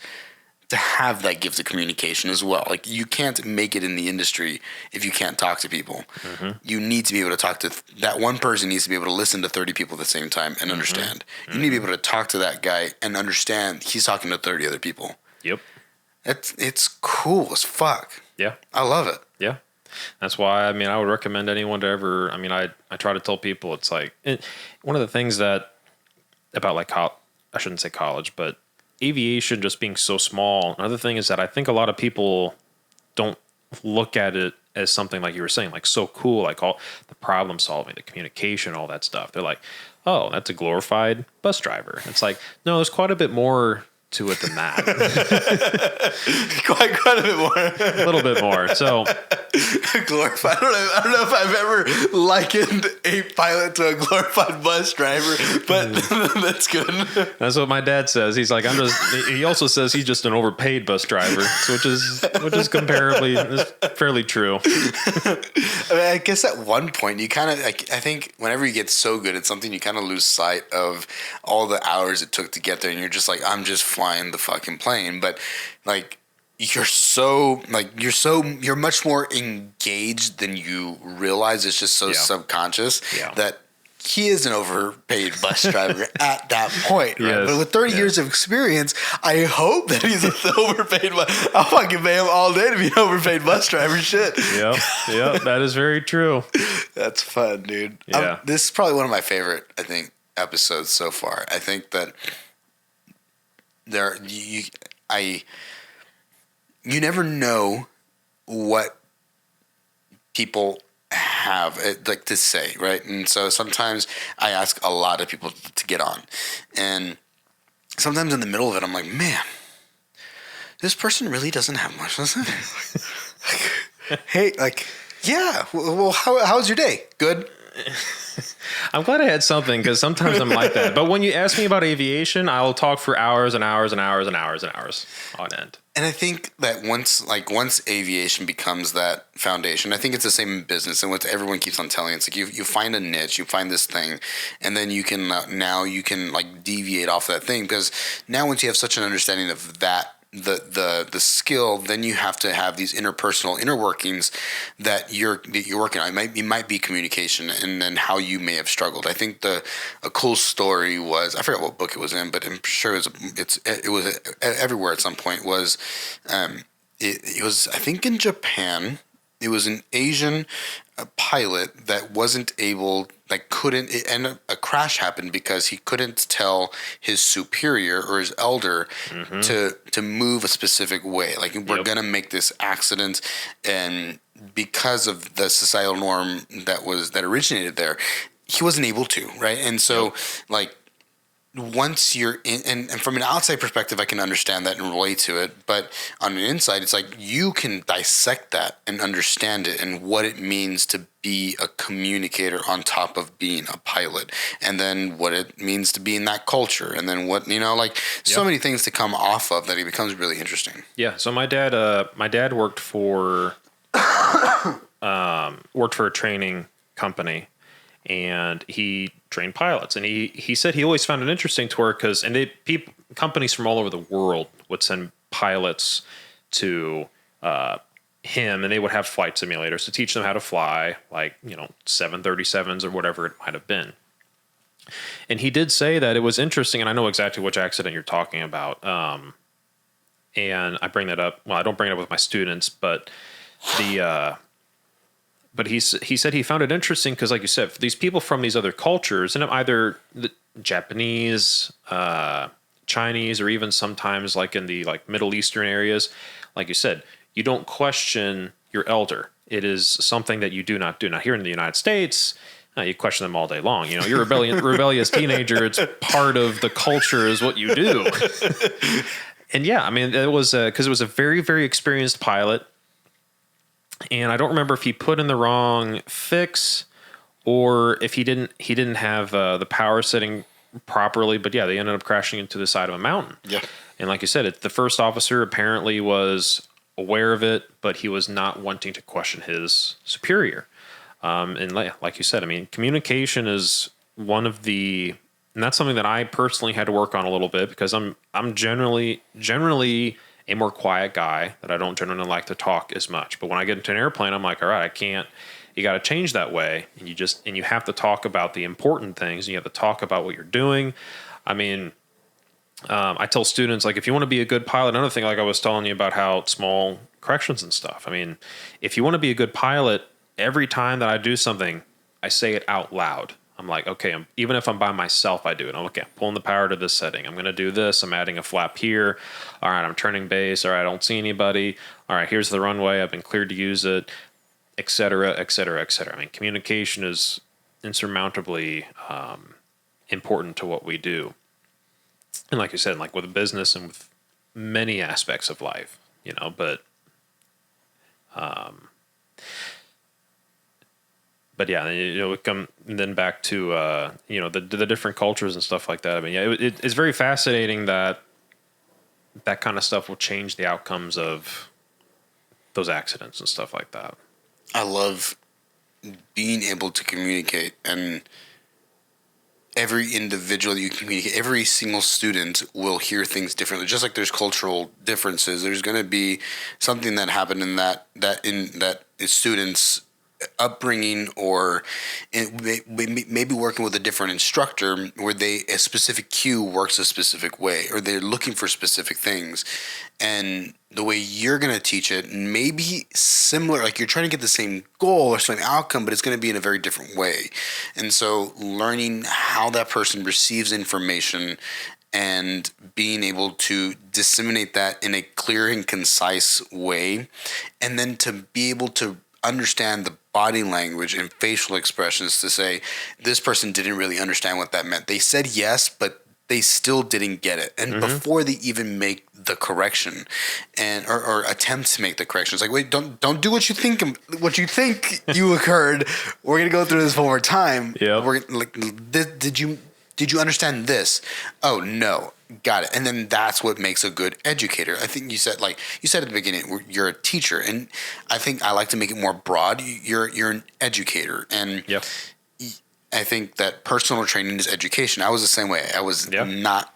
to have that gift of communication as well. Like you can't make it in the industry if you can't talk to people. Mm-hmm. You need to be able to talk to that one person needs to be able to listen to 30 people at the same time and understand. Mm-hmm. You need to be able to talk to that guy and understand he's talking to 30 other people. Yep. It's cool as fuck. Yeah. I love it. Yeah. That's why, I mean, I would recommend anyone to ever, I mean, I try to tell people, it's like, one of the things that about like, I shouldn't say college, but aviation just being so small. Another thing is that I think a lot of people don't look at it as something like you were saying, like so cool, like all the problem solving, the communication, all that stuff. They're like, oh, that's a glorified bus driver. It's like, no, there's quite a bit more to it than that. quite a bit more. A little bit more. So glorified. I don't know if I've ever likened a pilot to a glorified bus driver, but that's good. That's what my dad says. He's like, he also says he's just an overpaid bus driver, which is comparably is fairly true. I mean, I guess at one point you kind of like, I think whenever you get so good at something, you kind of lose sight of all the hours it took to get there, and you're just like, I'm just flying the fucking plane. But like you're much more engaged than you realize. It's just so subconscious that he is an overpaid bus driver at that point, right? Yes. But with 30 years of experience, I hope that he's an overpaid bus. I'll fucking pay him all day to be an overpaid bus driver. Shit. Yep, that is very true. That's fun, dude. Yeah. This is probably one of my favorite, I think, episodes so far. I think that you never know what people have like to say, right? And so sometimes I ask a lot of people to get on, and sometimes in the middle of it, I'm like, man, this person really doesn't have much to say. Hey, like, yeah, well, how's your day? Good. I'm glad I had something, because sometimes I'm like that. But when you ask me about aviation, I'll talk for hours and hours and hours and hours and hours on end. And I think that once aviation becomes that foundation, I think it's the same in business. And what everyone keeps on telling, it's like you find a niche, you find this thing, and then you can like deviate off that thing, because now once you have such an understanding of that, the skill, then you have to have these interpersonal inner workings that you're working on. It might be communication, and then how you may have struggled. I think a cool story was, I forgot what book it was in, but I'm sure it was everywhere at some point, was it was, I think, in Japan. It was an Asian pilot that wasn't able, like, couldn't, and a crash happened because he couldn't tell his superior or his elder to move a specific way. Like, we're Yep. gonna make this accident, and because of the societal norm that originated there, he wasn't able to, right? And so, like, once you're in, and from an outside perspective, I can understand that and relate to it. But on an inside, it's like you can dissect that and understand it and what it means to be a communicator on top of being a pilot, and then what it means to be in that culture, and then what, like, so many things to come off of that. It becomes really interesting. Yeah. So my dad worked for a training company, and he trained pilots. And he said he always found it interesting to work because companies from all over the world would send pilots to him, and they would have flight simulators to teach them how to fly, like 737s or whatever it might have been. And he did say that it was interesting, and I know exactly which accident you're talking about. And I bring that up. Well, I don't bring it up with my students, but but he said he found it interesting because, like you said, for these people from these other cultures, and either the Japanese, Chinese, or even sometimes like in the Middle Eastern areas, like you said, you don't question your elder. It is something that you do not do. Now, here in the United States, you question them all day long. You're a rebellious teenager. It's part of the culture, is what you do. And yeah, I mean, it was because it was a very, very experienced pilot. And I don't remember if he put in the wrong fix or if he didn't have the power setting properly. But yeah, they ended up crashing into the side of a mountain. Yeah. And like you said, the first officer apparently was aware of it, but he was not wanting to question his superior. And like you said, I mean, communication is one of the, and that's something that I personally had to work on a little bit because I'm generally a more quiet guy, that I don't generally like to talk as much. But when I get into an airplane, I'm like, all right, you got to change that way. And you have to talk about the important things. And you have to talk about what you're doing. I mean, I tell students, like, if you want to be a good pilot, another thing, like I was telling you about how small corrections and stuff. I mean, if you want to be a good pilot, every time that I do something, I say it out loud. I'm like, okay, even if I'm by myself, I do it. I'm pulling the power to this setting. I'm going to do this. I'm adding a flap here. All right, I'm turning base. All right, I don't see anybody. All right, here's the runway. I've been cleared to use it, et cetera, et cetera, et cetera. I mean, communication is insurmountably important to what we do. And like you said, like with a business and with many aspects of life, but yeah, we come then back to the different cultures and stuff like that. I mean, yeah, it's very fascinating that kind of stuff will change the outcomes of those accidents and stuff like that. I love being able to communicate, and every individual that you communicate, every single student will hear things differently. Just like there's cultural differences, there's going to be something that happened in that student's upbringing, or maybe working with a different instructor where a specific cue works a specific way, or they're looking for specific things, and the way you're going to teach it may be similar, like you're trying to get the same goal or same outcome, but it's going to be in a very different way. And so learning how that person receives information and being able to disseminate that in a clear and concise way, and then to be able to understand the body language and facial expressions to say, this person didn't really understand what that meant. They said yes, but they still didn't get it. And before they even make the correction or attempt to make the correction, it's like, wait, don't do what you think you occurred. We're going to go through this one more time. Yeah. We're like, did you understand this? Oh, no. Got it. And then that's what makes a good educator. I think you said at the beginning, you're a teacher, and I think I like to make it more broad. You're an educator, and yep. I think that personal training is education. I was the same way. I was not.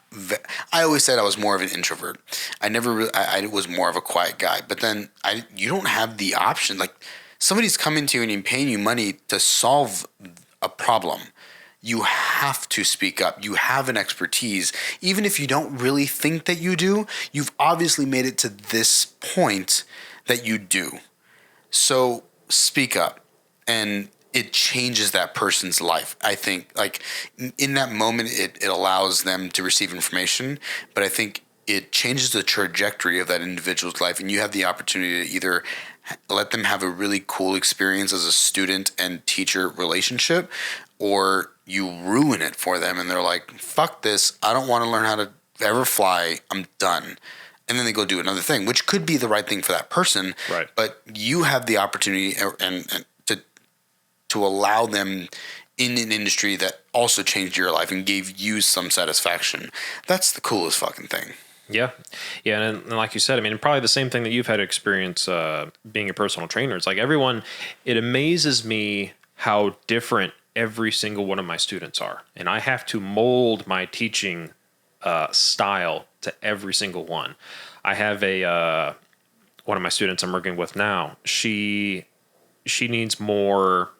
I always said I was more of an introvert. I never really. I was more of a quiet guy. But then you don't have the option. Like, somebody's coming to you and paying you money to solve a problem. You have to speak up. You have an expertise. Even if you don't really think that you do, you've obviously made it to this point that you do. So speak up, and it changes that person's life. I think, like, in that moment, it allows them to receive information, but I think it changes the trajectory of that individual's life, and you have the opportunity to either let them have a really cool experience as a student and teacher relationship, or you ruin it for them and they're like, fuck this, I don't want to learn how to ever fly, I'm done. And then they go do another thing, which could be the right thing for that person. Right. But you have the opportunity and to allow them in an industry that also changed your life and gave you some satisfaction. That's the coolest fucking thing. Yeah. Yeah. And like you said, I mean, probably the same thing that you've had to experience being a personal trainer. It's like everyone, it amazes me how different every single one of my students are. And I have to mold my teaching style to every single one. I have one of my students I'm working with now. She needs more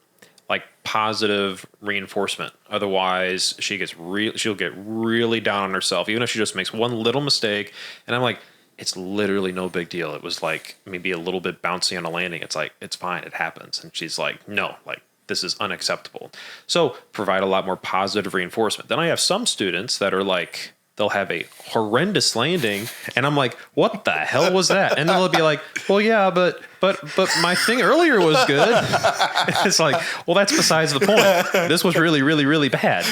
like positive reinforcement. Otherwise, she'll get really down on herself, even if she just makes one little mistake. And I'm like, it's literally no big deal. It was like maybe a little bit bouncy on a landing. It's like, it's fine. It happens. And she's like, no, like this is unacceptable. So provide a lot more positive reinforcement. Then I have some students that are like, they'll have a horrendous landing, and I'm like, what the hell was that? And then they'll be like, well, yeah, but my thing earlier was good. It's like, well, that's besides the point. This was really, really, really bad.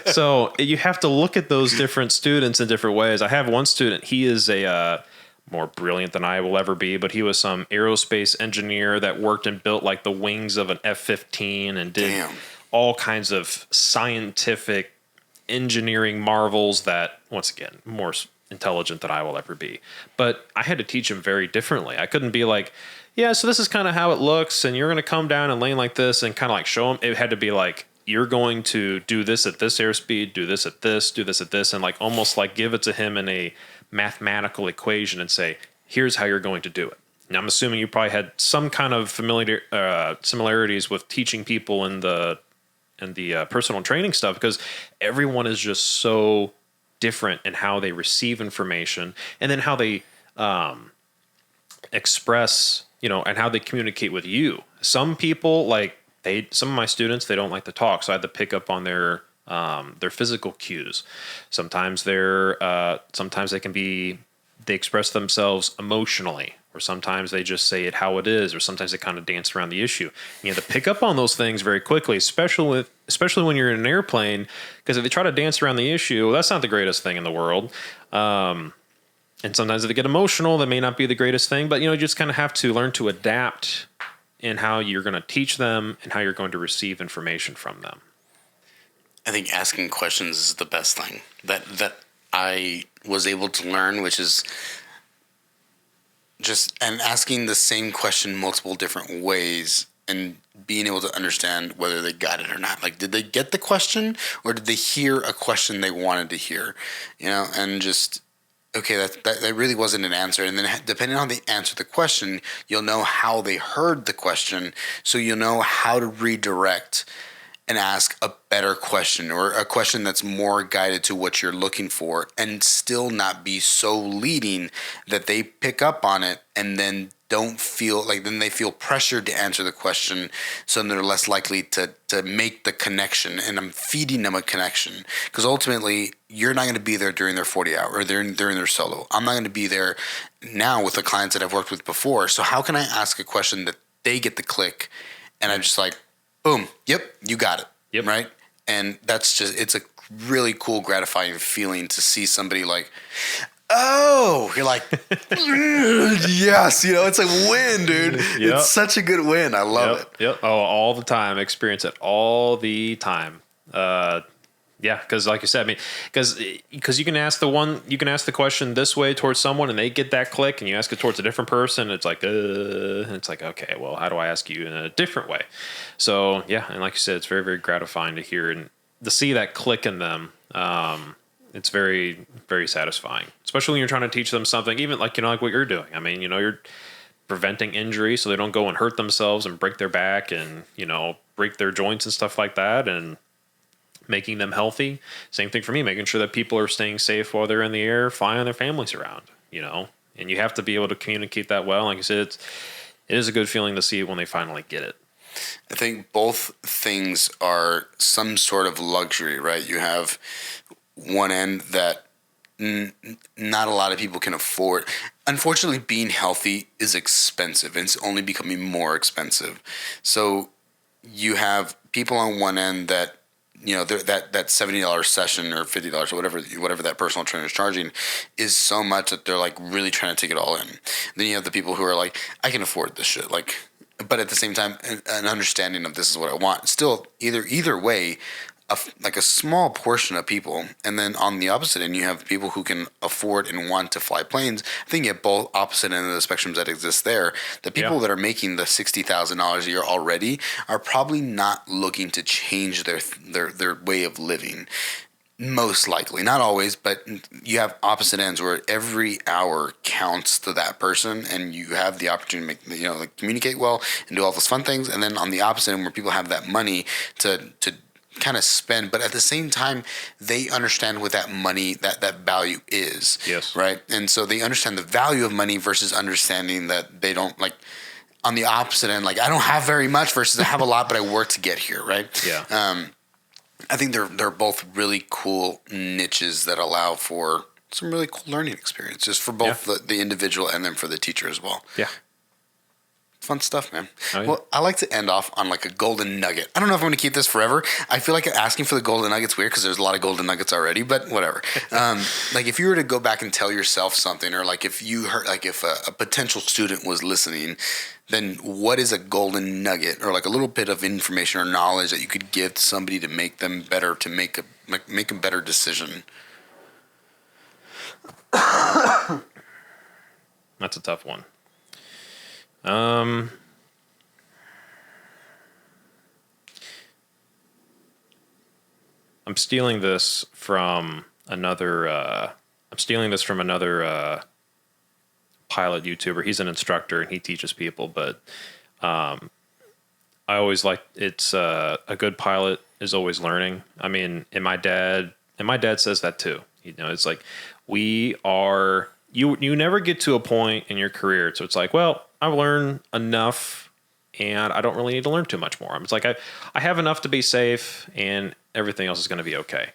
So you have to look at those different students in different ways. I have one student, he is a more brilliant than I will ever be, but he was some aerospace engineer that worked and built like the wings of an F-15 and did all kinds of scientific engineering marvels that, once again, more intelligent than I will ever be. But I had to teach him very differently. I couldn't be like, yeah, so this is kind of how it looks, and you're going to come down and land like this, and kind of like show him. It had to be like, you're going to do this at this airspeed, do this at this, do this at this, and like almost like give it to him in a mathematical equation and say, here's how you're going to do it. Now, I'm assuming you probably had some kind of similarities with teaching people in the personal training stuff, because everyone is just so different in how they receive information and then how they express, and how they communicate with you. Some people, like some of my students, they don't like to talk, so I had to pick up on their physical cues. Sometimes they express themselves emotionally, or sometimes they just say it how it is, or sometimes they kind of dance around the issue. You have to pick up on those things very quickly, especially when you're in an airplane, because if they try to dance around the issue, well, that's not the greatest thing in the world. And sometimes if they get emotional, that may not be the greatest thing, but you just kind of have to learn to adapt in how you're going to teach them and how you're going to receive information from them. I think asking questions is the best thing that I was able to learn, which is and asking the same question multiple different ways and being able to understand whether they got it or not. Like, did they get the question, or did they hear a question they wanted to hear? And just, okay, that really wasn't an answer. And then depending on how they answer the question, you'll know how they heard the question, so you'll know how to redirect and ask a better question, or a question that's more guided to what you're looking for, and still not be so leading that they pick up on it and then don't feel like, then they feel pressured to answer the question, so they're less likely to make the connection. And I'm feeding them a connection, because ultimately you're not going to be there during their 40 hour or during their solo. I'm not going to be there now with the clients that I've worked with before. So how can I ask a question that they get the click, and I'm just like, boom, yep, you got it. Yep. Right? And it's a really cool, gratifying feeling to see somebody like, oh, you're like, yes, it's a win, dude. Yep. It's such a good win. I love it. Yep. Oh, all the time. I experience it all the time. Yeah, because like you said, I mean, because you can ask the question this way towards someone, and they get that click, and you ask it towards a different person, it's like, okay, well, how do I ask you in a different way? So yeah, and like you said, it's very, very gratifying to hear and to see that click in them. It's very, very satisfying, especially when you're trying to teach them something, even like what you're doing. I mean, you're preventing injury so they don't go and hurt themselves and break their back and break their joints and stuff like that, and making them healthy. Same thing for me, making sure that people are staying safe while they're in the air, flying their families around, and you have to be able to communicate that well. Like I said, it is a good feeling to see it when they finally get it. I think both things are some sort of luxury, right? You have one end that not a lot of people can afford. Unfortunately, being healthy is expensive, and it's only becoming more expensive. So you have people on one end that that $70 session or $50 or whatever that personal trainer is charging is so much that they're like really trying to take it all in. Then you have the people who are like, I can afford this shit, like, but at the same time, an understanding of this is what I want. Still, either way, like a small portion of people, and then on the opposite end, you have people who can afford and want to fly planes. I think you have both opposite end of the spectrums that exist there. The people that are making the $60,000 a year already are probably not looking to change their way of living. Most likely, not always, but you have opposite ends where every hour counts to that person, and you have the opportunity to make like communicate well and do all those fun things. And then on the opposite end, where people have that money to kind of spend, but at the same time they understand what that money that value is. Yes. Right. And so they understand the value of money versus understanding that they don't, like, on the opposite end, like, I don't have very much versus I have a lot but I work to get here. Right. Yeah. I think they're both really cool niches that allow for some really cool learning experiences for both the individual and then for the teacher as well. Yeah. Fun stuff, man. Oh, yeah. Well, I like to end off on like a golden nugget. I don't know if I'm going to keep this forever. I feel like asking for the golden nugget's weird because there's a lot of golden nuggets already, but whatever. Like if you were to go back and tell yourself something, or like if you heard, like if a potential student was listening, then what is a golden nugget or like a little bit of information or knowledge that you could give to somebody to make them better, to make a better decision? That's a tough one. I'm stealing this from another pilot YouTuber. He's an instructor and he teaches people, but I always like, it's a good pilot is always learning. I mean, and my dad says that too. It's like you never get to a point in your career, so it's like, well, I've learned enough and I don't really need to learn too much more. It's like I have enough to be safe and everything else is going to be okay.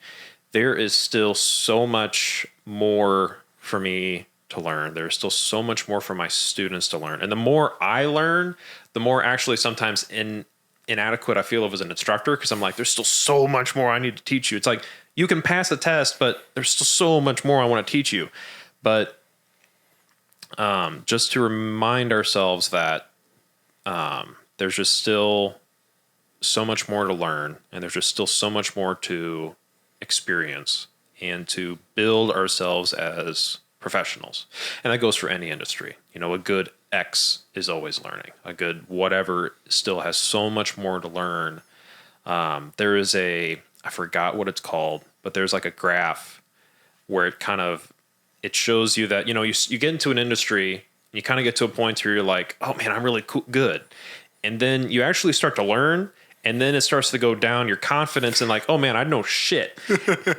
There is still so much more for me to learn. There's still so much more for my students to learn. And the more I learn, the more actually sometimes inadequate I feel as an instructor, because I'm like, there's still so much more I need to teach you. It's like, you can pass the test, but there's still so much more I want to teach you. But just to remind ourselves that there's just still so much more to learn, and there's just still so much more to experience and to build ourselves as professionals. And that goes for any industry. A good X is always learning. A good whatever still has so much more to learn. There is I forgot what it's called, but there's like a graph where it shows you that, you get into an industry, you kind of get to a point where you're like, oh man, I'm really good. And then you actually start to learn, and then it starts to go down, your confidence, and like, oh man, I know shit.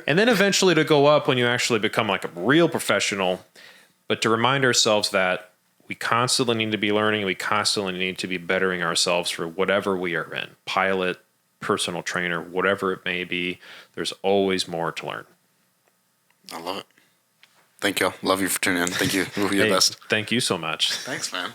And then eventually to go up when you actually become like a real professional. But to remind ourselves that we constantly need to be learning, we constantly need to be bettering ourselves for whatever we are in. Pilot, personal trainer, whatever it may be, there's always more to learn. I love it. Thank you. Love you for tuning in. Thank you. You're the best. Thank you so much. Thanks, man.